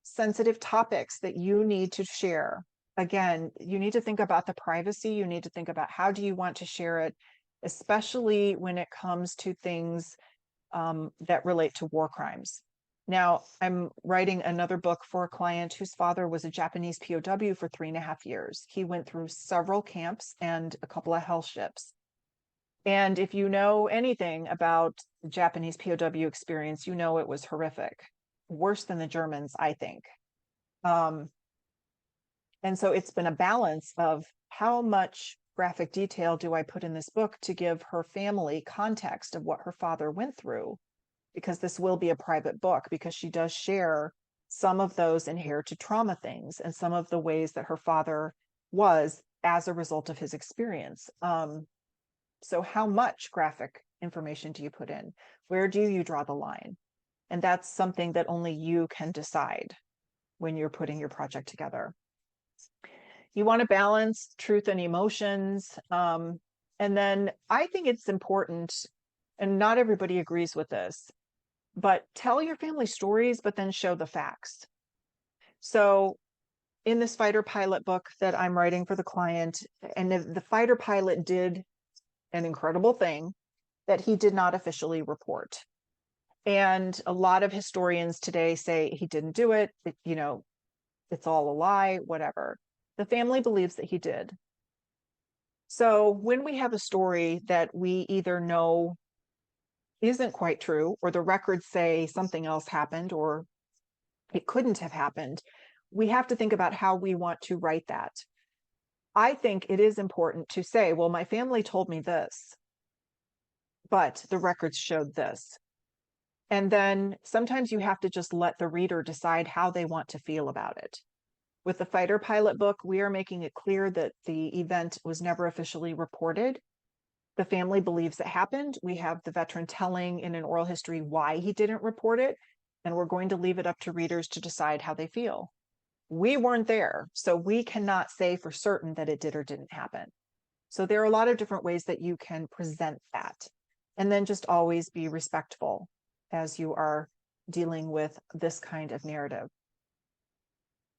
Speaker 2: sensitive topics that you need to share, again, you need to think about the privacy. You need to think about how do you want to share it, especially when it comes to things that relate to war crimes. Now, I'm writing another book for a client whose father was a Japanese POW for 3.5 years. He went through several camps and a couple of hell ships. And if you know anything about the Japanese POW experience, you know it was horrific, worse than the Germans, I think. And so it's been a balance of how much graphic detail do I put in this book to give her family context of what her father went through, because this will be a private book, because she does share some of those inherited trauma things and some of the ways that her father was as a result of his experience. So how much graphic information do you put in? Where do you draw the line? And that's something that only you can decide when you're putting your project together. You want to balance truth and emotions. And then I think it's important, and not everybody agrees with this, but tell your family stories, but then show the facts. So in this fighter pilot book that I'm writing for the client, and the fighter pilot did an incredible thing that he did not officially report. And a lot of historians today say he didn't do it, it's all a lie, whatever. The family believes that he did. So when we have a story that we either know isn't quite true, or the records say something else happened, or it couldn't have happened, we have to think about how we want to write that. I think it is important to say, well, my family told me this, but the records showed this. And then sometimes you have to just let the reader decide how they want to feel about it. With the fighter pilot book, we are making it clear that the event was never officially reported. The family believes it happened. We have the veteran telling in an oral history why he didn't report it, and we're going to leave it up to readers to decide how they feel. We weren't there, so we cannot say for certain that it did or didn't happen. So there are a lot of different ways that you can present that. And then just always be respectful as you are dealing with this kind of narrative.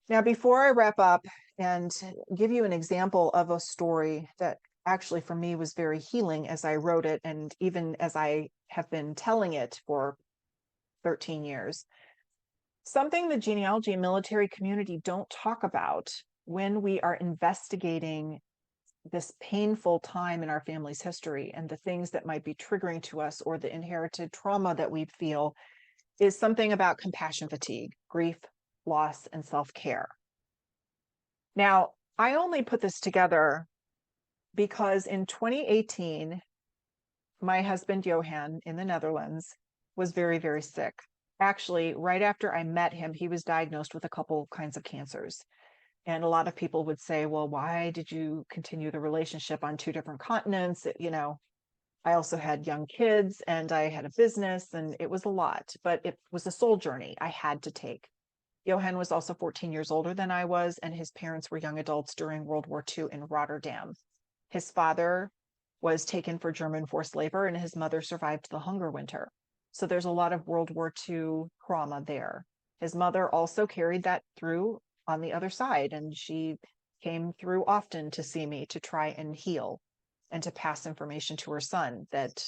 Speaker 2: Now, before I wrap up and give you an example of a story that actually for me was very healing as I wrote it, and even as I have been telling it for 13 years, something the genealogy and military community don't talk about when we are investigating this painful time in our family's history and the things that might be triggering to us, or the inherited trauma that we feel, is something about compassion fatigue, grief, loss, and self-care. Now, I only put this together because in 2018, my husband Johan in the Netherlands was very, very sick. Actually, right after I met him, he was diagnosed with a couple kinds of cancers. And a lot of people would say, well, why did you continue the relationship on 2 different continents? I also had young kids and I had a business, and it was a lot, but it was a soul journey I had to take. Johan was also 14 years older than I was, and his parents were young adults during World War II in Rotterdam. His father was taken for German forced labor, and his mother survived the hunger winter. So there's a lot of World War II trauma there. His mother also carried that through on the other side, and she came through often to see me to try and heal and to pass information to her son that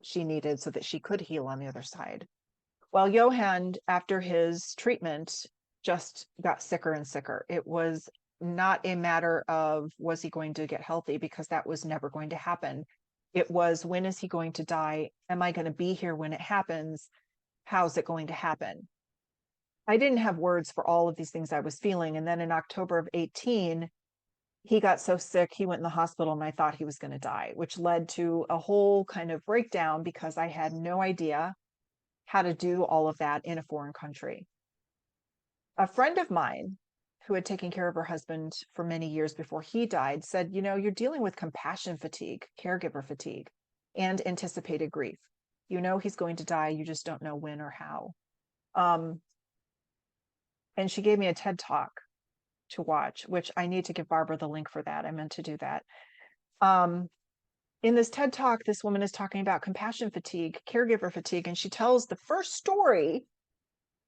Speaker 2: she needed so that she could heal on the other side. Well, Johan, after his treatment, just got sicker and sicker. It was not a matter of was he going to get healthy, because that was never going to happen. It was, when is he going to die? Am I going to be here when it happens? How's it going to happen? I didn't have words for all of these things I was feeling. And then in October of 18, he got so sick, he went in the hospital, and I thought he was going to die, which led to a whole kind of breakdown because I had no idea how to do all of that in a foreign country. A friend of mine who had taken care of her husband for many years before he died said, you're dealing with compassion fatigue, caregiver fatigue, and anticipated grief. He's going to die, you just don't know when or how. And she gave me a TED Talk to watch, which I need to give Barbara the link for that. I meant to do that. In this TED Talk, this woman is talking about compassion fatigue, caregiver fatigue, and she tells the first story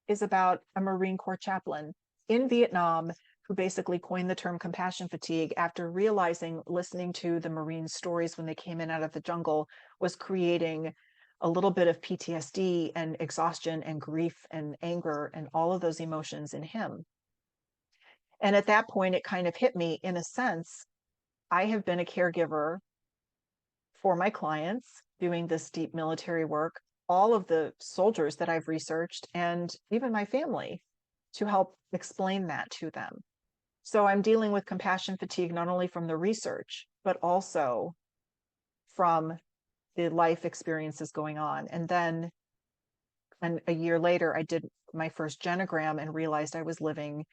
Speaker 2: is about a Marine Corps chaplain in Vietnam who basically coined the term compassion fatigue after realizing, listening to the Marine stories when they came in out of the jungle, was creating a little bit of PTSD and exhaustion and grief and anger and all of those emotions in him. And at that point, it kind of hit me, in a sense, I have been a caregiver for my clients doing this deep military work, all of the soldiers that I've researched, and even my family, to help explain that to them. So I'm dealing with compassion fatigue, not only from the research, but also from the life experiences going on. And then a year later, I did my first genogram and realized I was living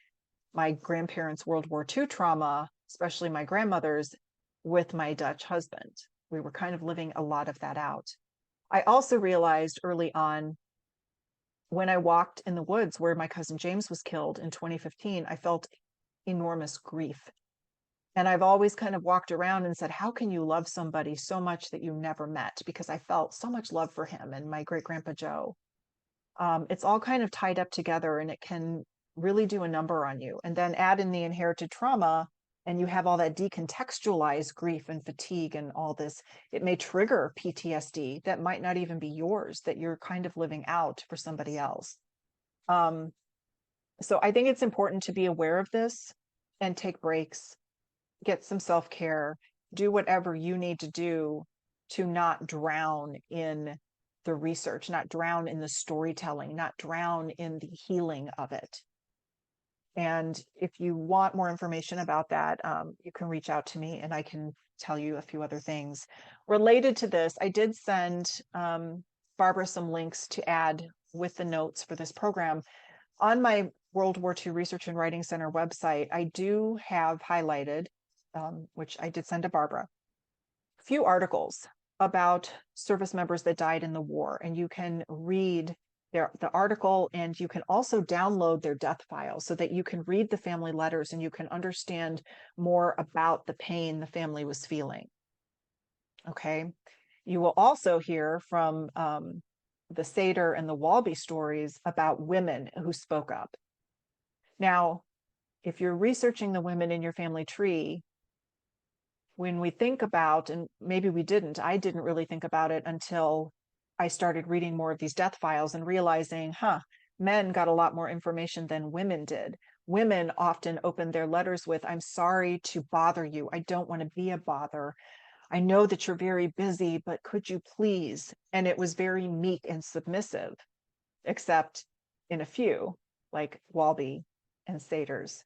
Speaker 2: my grandparents' World War II trauma, especially my grandmother's, with my Dutch husband. we were kind of living a lot of that out. I also realized early on, when I walked in the woods where my cousin James was killed in 2015, I felt enormous grief. And I've always kind of walked around and said, how can you love somebody so much that you never met? Because I felt so much love for him and my great grandpa Joe. It's all kind of tied up together, and it can really do a number on you. And then add in the inherited trauma, and you have all that decontextualized grief and fatigue and all this. It may trigger PTSD that might not even be yours, that you're kind of living out for somebody else. So I think it's important to be aware of this and take breaks, get some self-care, do whatever you need to do to not drown in the research, not drown in the storytelling, not drown in the healing of it. And if you want more information about that, you can reach out to me and I can tell you a few other things. Related to this, I did send Barbara some links to add with the notes for this program. On my World War II Research and Writing Center website, I do have highlighted, which I did send to Barbara, a few articles about service members that died in the war. And you can read the article, and you can also download their death file so that you can read the family letters and you can understand more about the pain the family was feeling. Okay. You will also hear from the Seder and the Walby stories about women who spoke up. Now, if you're researching the women in your family tree, when we think about, and maybe we didn't, I didn't really think about it until I started reading more of these death files and realizing, men got a lot more information than women did. Women often opened their letters with, I'm sorry to bother you. I don't want to be a bother. I know that you're very busy, but could you please? And it was very meek and submissive, except in a few, like Walby and Saders.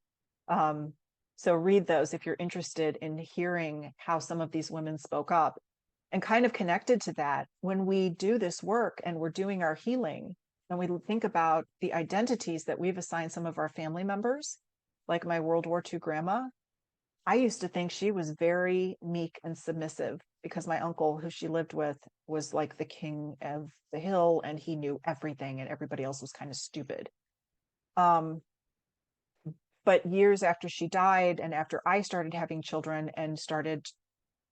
Speaker 2: So read those if you're interested in hearing how some of these women spoke up. And kind of connected to that, when we do this work and we're doing our healing, and we think about the identities that we've assigned some of our family members, like my World War II grandma, I used to think she was very meek and submissive because my uncle, who she lived with, was like the king of the hill and he knew everything and everybody else was kind of stupid. But years after she died and after I started having children and started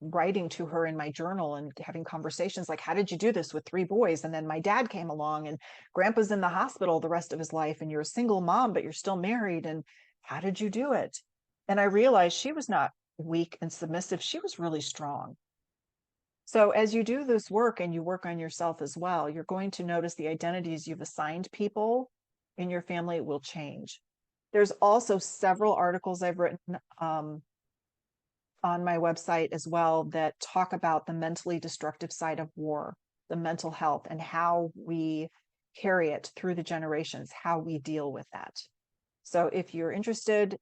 Speaker 2: writing to her in my journal and having conversations like, how did you do this with 3 boys? And then my dad came along and grandpa's in the hospital the rest of his life and you're a single mom, but you're still married. And how did you do it? And I realized she was not weak and submissive. She was really strong. So as you do this work and you work on yourself as well, you're going to notice the identities you've assigned people in your family will change. There's also several articles I've written on my website as well that talk about the mentally destructive side of war, the mental health, and how we carry it through the generations, how we deal with that. So if you're interested,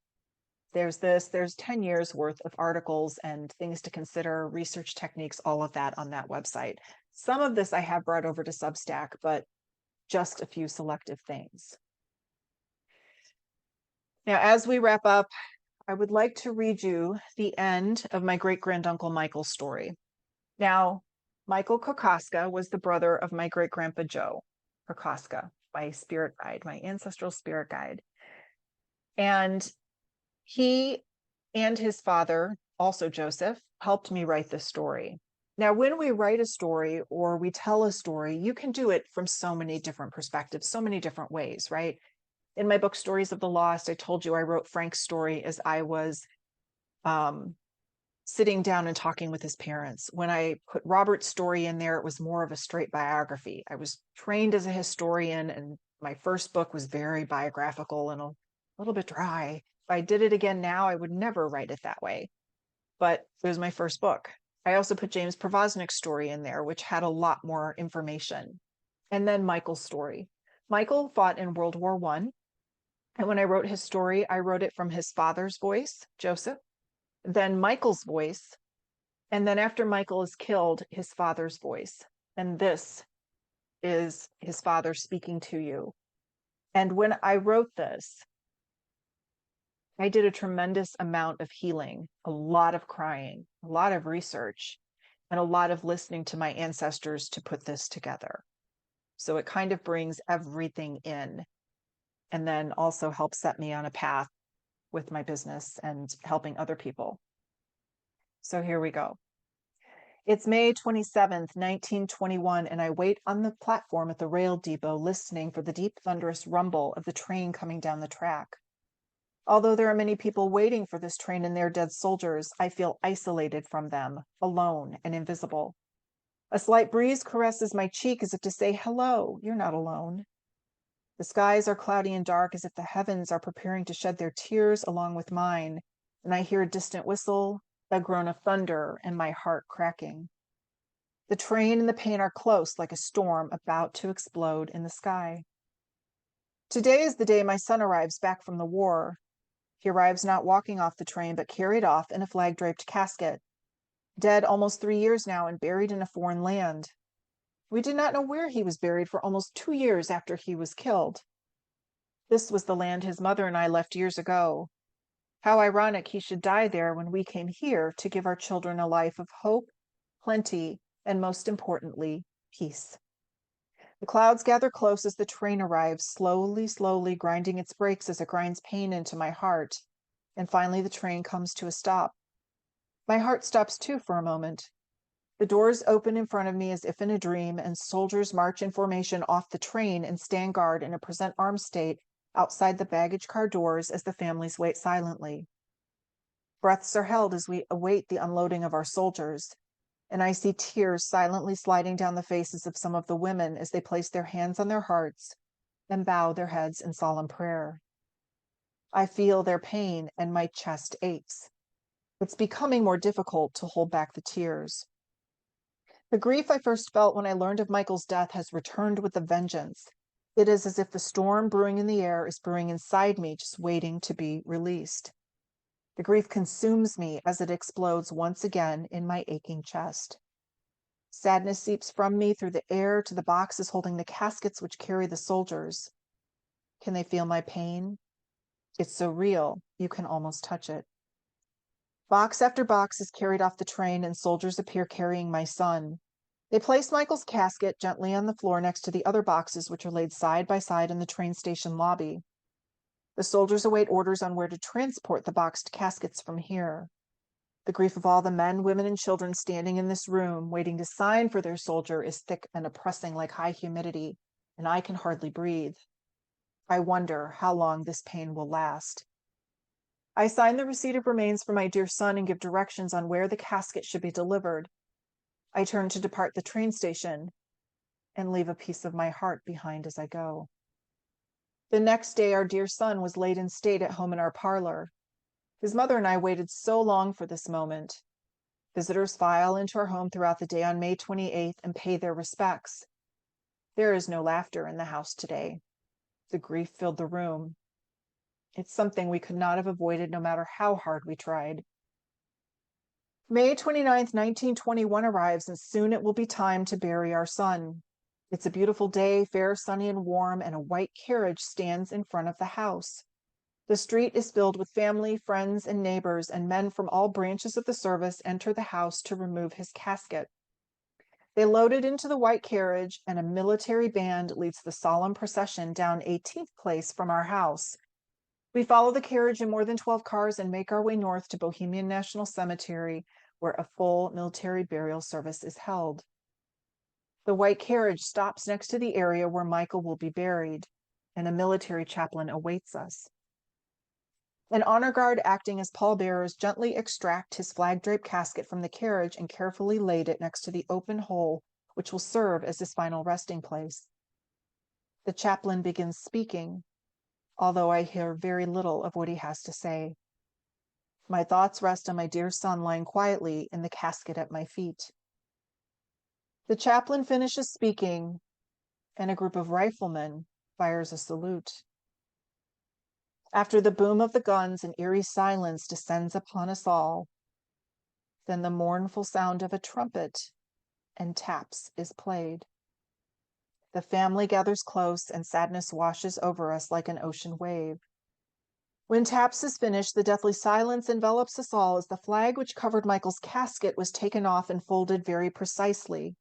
Speaker 2: there's 10 years worth of articles and things to consider, research techniques, all of that on that website. Some of this I have brought over to Substack, but just a few selective things. Now, as we wrap up, I would like to read you the end of my great-granduncle Michael's story. Now, Michael Kokoska was the brother of my great-grandpa Joe Kokoska, my spirit guide, my ancestral spirit guide. And he and his father, also Joseph, helped me write this story. Now, when we write a story or we tell a story, you can do it from so many different perspectives, so many different ways, right? In my book, Stories of the Lost, I told you I wrote Frank's story as I was sitting down and talking with his parents. When I put Robert's story in there, it was more of a straight biography. I was trained as a historian, and my first book was very biographical and a little bit dry. If I did it again now, I would never write it that way. But it was my first book. I also put James Provoznik's story in there, which had a lot more information. And then Michael's story. Michael fought in World War I. And when I wrote his story, I wrote it from his father's voice, Joseph, then Michael's voice, and then after Michael is killed, his father's voice. And this is his father speaking to you. And when I wrote this, I did a tremendous amount of healing, a lot of crying, a lot of research. and a lot of listening to my ancestors to put this together. So it kind of brings everything in, and then also helps set me on a path with my business and helping other people. So here we go. It's May 27th, 1921, and I wait on the platform at the rail depot listening for the deep thunderous rumble of the train coming down the track. Although there are many people waiting for this train and their dead soldiers, I feel isolated from them, alone and invisible. A slight breeze caresses my cheek as if to say, hello, you're not alone. The skies are cloudy and dark as if the heavens are preparing to shed their tears along with mine, and I hear a distant whistle, a groan of thunder, and my heart cracking. The train and the pain are close, like a storm about to explode in the sky. Today is the day my son arrives back from the war. He arrives not walking off the train, but carried off in a flag-draped casket. Dead almost 3 years now and buried in a foreign land. We did not know where he was buried for almost 2 years after he was killed. This was the land his mother and I left years ago. How ironic he should die there when we came here to give our children a life of hope, plenty, and most importantly, peace. The clouds gather close as the train arrives, slowly, slowly grinding its brakes as it grinds pain into my heart. And finally the train comes to a stop. My heart stops too for a moment. The doors open in front of me as if in a dream, and soldiers march in formation off the train and stand guard in a present arms state outside the baggage car doors as the families wait silently. Breaths are held as we await the unloading of our soldiers, and I see tears silently sliding down the faces of some of the women as they place their hands on their hearts and bow their heads in solemn prayer. I feel their pain and my chest aches. It's becoming more difficult to hold back the tears. The grief I first felt when I learned of Michael's death has returned with a vengeance. It is as if the storm brewing in the air is brewing inside me, just waiting to be released. The grief consumes me as it explodes once again in my aching chest. Sadness seeps from me through the air to the boxes holding the caskets which carry the soldiers. Can they feel my pain? It's so real, you can almost touch it. Box after box is carried off the train, and soldiers appear carrying my son. They place Michael's casket gently on the floor next to the other boxes, which are laid side by side in the train station lobby. The soldiers await orders on where to transport the boxed caskets from here. The grief of all the men, women, and children standing in this room, waiting to sign for their soldier, is thick and oppressing like high humidity, and I can hardly breathe. I wonder how long this pain will last. I sign the receipt of remains for my dear son and give directions on where the casket should be delivered. I turn to depart the train station and leave a piece of my heart behind as I go. The next day, our dear son was laid in state at home in our parlor. His mother and I waited so long for this moment. Visitors file into our home throughout the day on May 28th and pay their respects. There is no laughter in the house today. The grief filled the room. It's something we could not have avoided no matter how hard we tried. May 29th, 1921 arrives, and soon it will be time to bury our son. It's a beautiful day, fair, sunny, and warm, and a white carriage stands in front of the house. The street is filled with family, friends, and neighbors, and men from all branches of the service enter the house to remove his casket. They load it into the white carriage, and a military band leads the solemn procession down 18th Place from our house. We follow the carriage in more than 12 cars and make our way north to Bohemian National Cemetery, where a full military burial service is held. The white carriage stops next to the area where Michael will be buried, and a military chaplain awaits us. An honor guard acting as pallbearers gently extract his flag-draped casket from the carriage and carefully laid it next to the open hole, which will serve as his final resting place. The chaplain begins speaking, although I hear very little of what he has to say. My thoughts rest on my dear son lying quietly in the casket at my feet. The chaplain finishes speaking, and a group of riflemen fires a salute. After the boom of the guns, an eerie silence descends upon us all. Then the mournful sound of a trumpet and taps is played. The family gathers close, and sadness washes over us like an ocean wave. When taps is finished, the deathly silence envelops us all as the flag which covered Michael's casket was taken off and folded very precisely.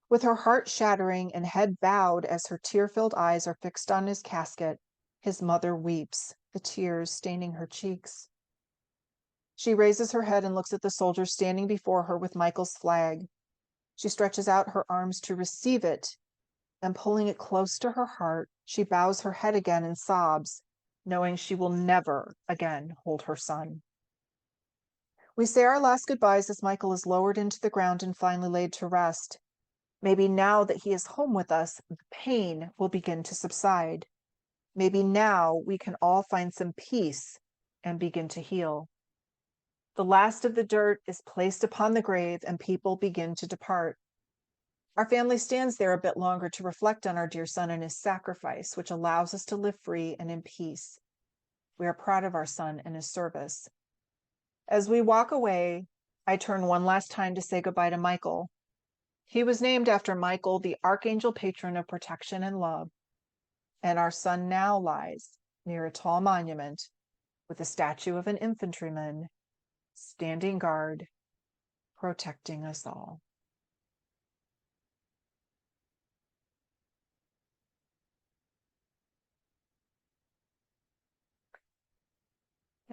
Speaker 2: With her heart shattering and head bowed as her tear-filled eyes are fixed on his casket, his mother weeps, the tears staining her cheeks. She raises her head and looks at the soldier standing before her with Michael's flag. She stretches out her arms to receive it, and pulling it close to her heart, she bows her head again and sobs, knowing she will never again hold her son. We say our last goodbyes as Michael is lowered into the ground and finally laid to rest. Maybe now that he is home with us, the pain will begin to subside. Maybe now we can all find some peace and begin to heal. The last of the dirt is placed upon the grave and people begin to depart. Our family stands there a bit longer to reflect on our dear son and his sacrifice, which allows us to live free and in peace. We are proud of our son and his service. As we walk away, I turn one last time to say goodbye to Michael. He was named after Michael, the archangel patron of protection and love. And our son now lies near a tall monument with a statue of an infantryman standing guard, protecting us all.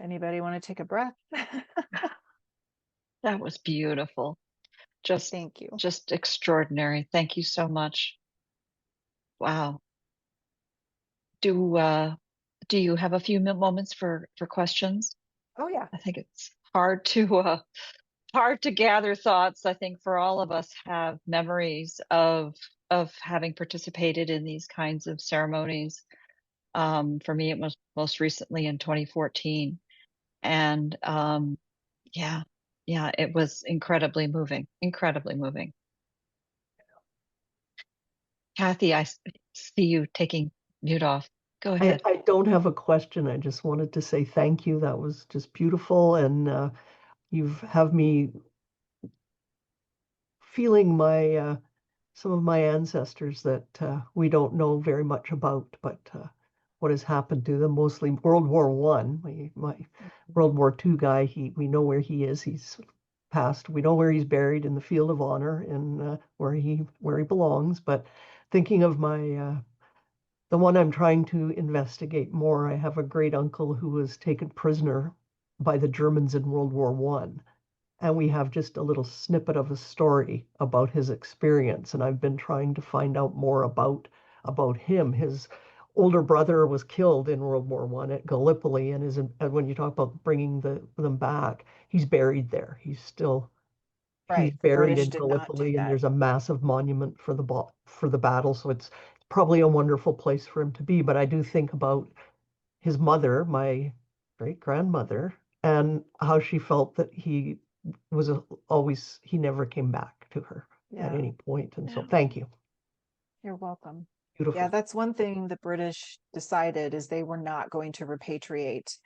Speaker 2: Anybody want to take a breath?
Speaker 1: That was beautiful. Just
Speaker 2: Thank you.
Speaker 1: just extraordinary. Thank you so much. Wow. Do you have a few moments for questions?
Speaker 2: Oh yeah.
Speaker 1: I think it's hard to gather thoughts. I think for all of us have memories of having participated in these kinds of ceremonies. For me, it was most recently in 2014, and yeah, yeah, it was incredibly moving, incredibly moving. Kathy, see you taking mute off. Go ahead.
Speaker 4: I don't have a question. I just wanted to say thank you. That was just beautiful. And you've have me feeling my some of my ancestors that we don't know very much about, but what has happened to them, mostly World War One. My World War II guy, we know where he is. He's passed. We know where he's buried in the field of honor and where he belongs. But thinking of my the one I'm trying to investigate more, I have a great uncle who was taken prisoner by the Germans in World War One, and we have just a little snippet of a story about his experience. And I've been trying to find out more about him. His older brother was killed in World War One at Gallipoli, and when you talk about bringing them back, he's buried there. He's
Speaker 2: Right. The
Speaker 4: buried
Speaker 2: British
Speaker 4: in
Speaker 2: did not do
Speaker 4: Gallipoli, and
Speaker 2: that.
Speaker 4: there's a massive monument for the battle. So it's probably a wonderful place for him to be. But I do think about his mother, my great grandmother, and how she felt that he never came back to her at
Speaker 2: Yeah.
Speaker 4: any point. And so,
Speaker 1: Yeah.
Speaker 4: thank you.
Speaker 2: You're welcome.
Speaker 4: Beautiful.
Speaker 2: Yeah, that's one thing the British decided is they were not going to repatriate.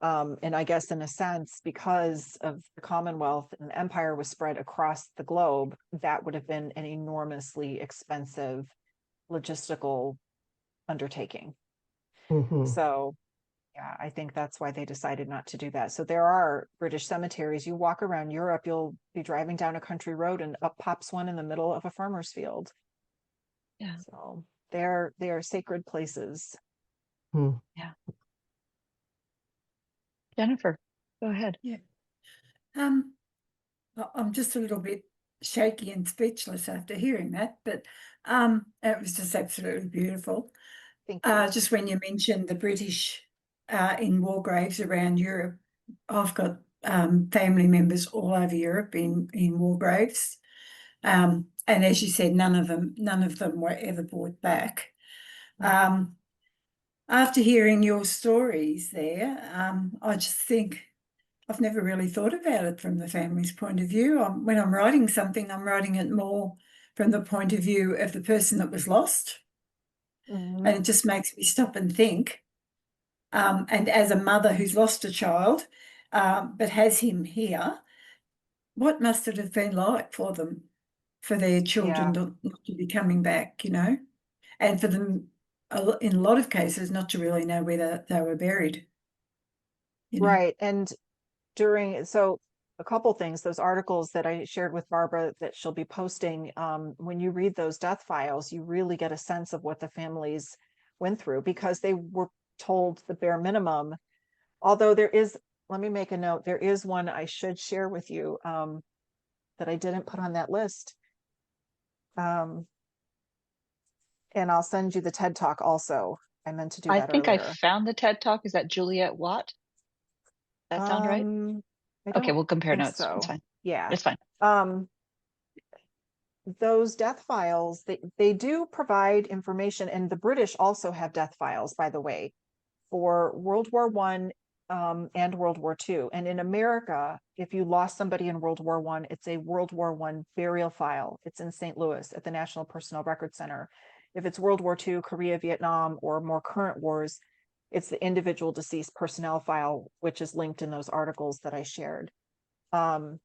Speaker 2: And I guess in a sense, because of the Commonwealth and the empire was spread across the globe, that would have been an enormously expensive logistical undertaking.
Speaker 4: Mhm.
Speaker 2: So yeah, I think that's why they decided not to do that. So there are British cemeteries. You walk around Europe, you'll be driving down a country road and up pops one in the middle of a farmer's field.
Speaker 1: Yeah.
Speaker 2: So they are sacred places.
Speaker 4: Hmm.
Speaker 1: Yeah. Jennifer, go ahead.
Speaker 5: Yeah. I'm just a little bit shaky and speechless after hearing that, but it was just absolutely beautiful.
Speaker 2: Thank you.
Speaker 5: Just when you mentioned the British in war graves around Europe, I've got family members all over Europe in war graves, and as you said, none of them were ever brought back. After hearing your stories there, I just think I've never really thought about it from the family's point of view. When I'm writing something, I'm writing it more from the point of view of the person that was lost.
Speaker 2: Mhm.
Speaker 5: And it just makes me stop and think. And as a mother who's lost a child, but has him here, what must it have been like for them, for their children not to be coming back, and for them, in a lot of cases, not to really know where they were buried. you know.
Speaker 2: Right. And so a couple things, those articles that I shared with Barbara that she'll be posting, when you read those death files, you really get a sense of what the families went through, because they were told the bare minimum. Although let me make a note, there is one I should share with you, that I didn't put on that list. And I'll send you the TED Talk also. I meant to do
Speaker 1: I
Speaker 2: that
Speaker 1: think I
Speaker 2: earlier.
Speaker 1: found the TED Talk. Is that Juliet Watt? That sound right?
Speaker 2: I
Speaker 1: Okay,
Speaker 2: don't
Speaker 1: we'll compare
Speaker 2: think
Speaker 1: notes. It's
Speaker 2: so.
Speaker 1: fine.
Speaker 2: Yeah.
Speaker 1: It's fine.
Speaker 2: Those death files, they do provide information, and the British also have death files, by the way, for World War One, and World War II. And in America, if you lost somebody in World War One, it's a World War One burial file. It's in St. Louis at the National Personnel Record Center. If it's World War II, Korea, Vietnam, or more current wars, it's the individual deceased personnel file, which is linked in those articles that I shared. So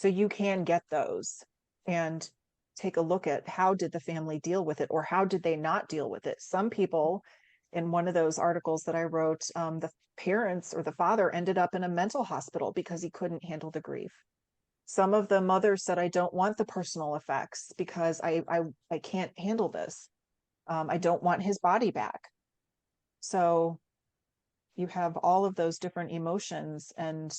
Speaker 2: you can get those and take a look at how did the family deal with it, or how did they not deal with it. Some people, in one of those articles that I wrote, the parents or the father ended up in a mental hospital because he couldn't handle the grief. Some of the mothers said, I don't want the personal effects because I can't handle this. I don't want his body back. So you have all of those different emotions. And,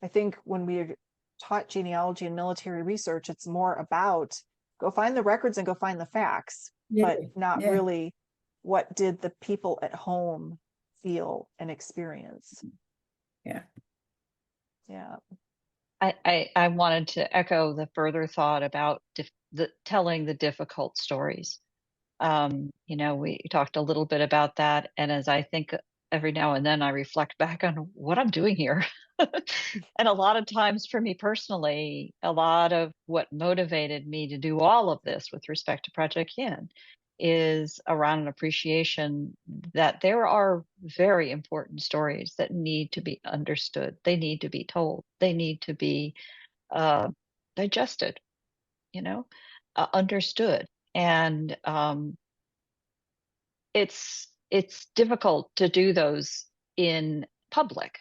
Speaker 2: I think when we taught genealogy and military research, it's more about go find the records and go find the facts, but not really what did the people at home feel and experience.
Speaker 5: Yeah.
Speaker 2: Yeah.
Speaker 1: I wanted to echo the further thought about telling the difficult stories. We talked a little bit about that, and as I think every now and then I reflect back on what I'm doing here. And a lot of times for me personally, a lot of what motivated me to do all of this with respect to Project Yin is around an appreciation that there are very important stories that need to be understood. They need to be told. They need to be digested, understood. And it's difficult to do those in public.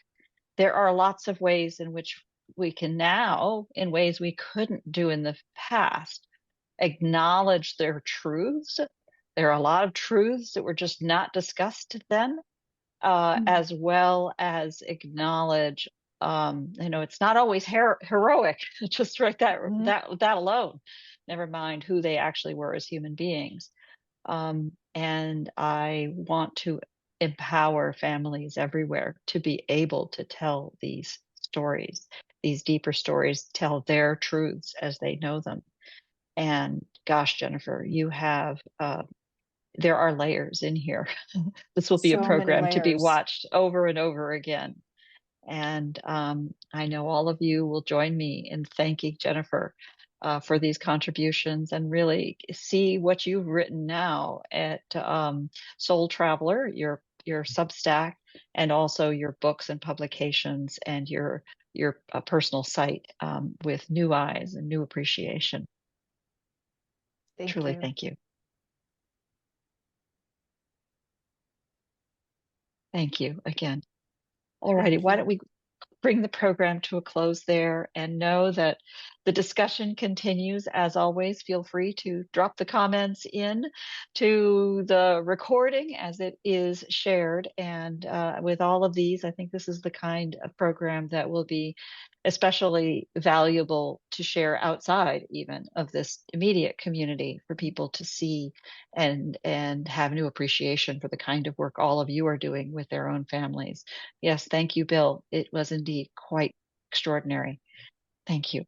Speaker 1: There are lots of ways in which we can now, in ways we couldn't do in the past, acknowledge their truths. There are a lot of truths that were just not discussed then, as well as acknowledge, it's not always heroic, just right that alone. Never mind who they actually were as human beings. And I want to empower families everywhere to be able to tell these stories, these deeper stories, tell their truths as they know them. And gosh, Jennifer, there are layers in here. This will be a
Speaker 2: So many
Speaker 1: program to be
Speaker 2: layers.
Speaker 1: watched over and over again. And I know all of you will join me in thanking Jennifer for these contributions, and really see what you've written now at Soul Traveler, your Substack, and also your books and publications, and your personal site with new eyes and new appreciation.
Speaker 2: Thank
Speaker 1: Truly,
Speaker 2: you.
Speaker 1: thank you. Thank you again. All righty, why don't we bring the program to a close there, and know that the discussion continues. As always, feel free to drop the comments in to the recording as it is shared. And with all of these, I think this is the kind of program that will be especially valuable to share outside even of this immediate community, for people to see and have new appreciation for the kind of work all of you are doing with their own families. Yes, thank you, Bill. It was indeed quite extraordinary. Thank you.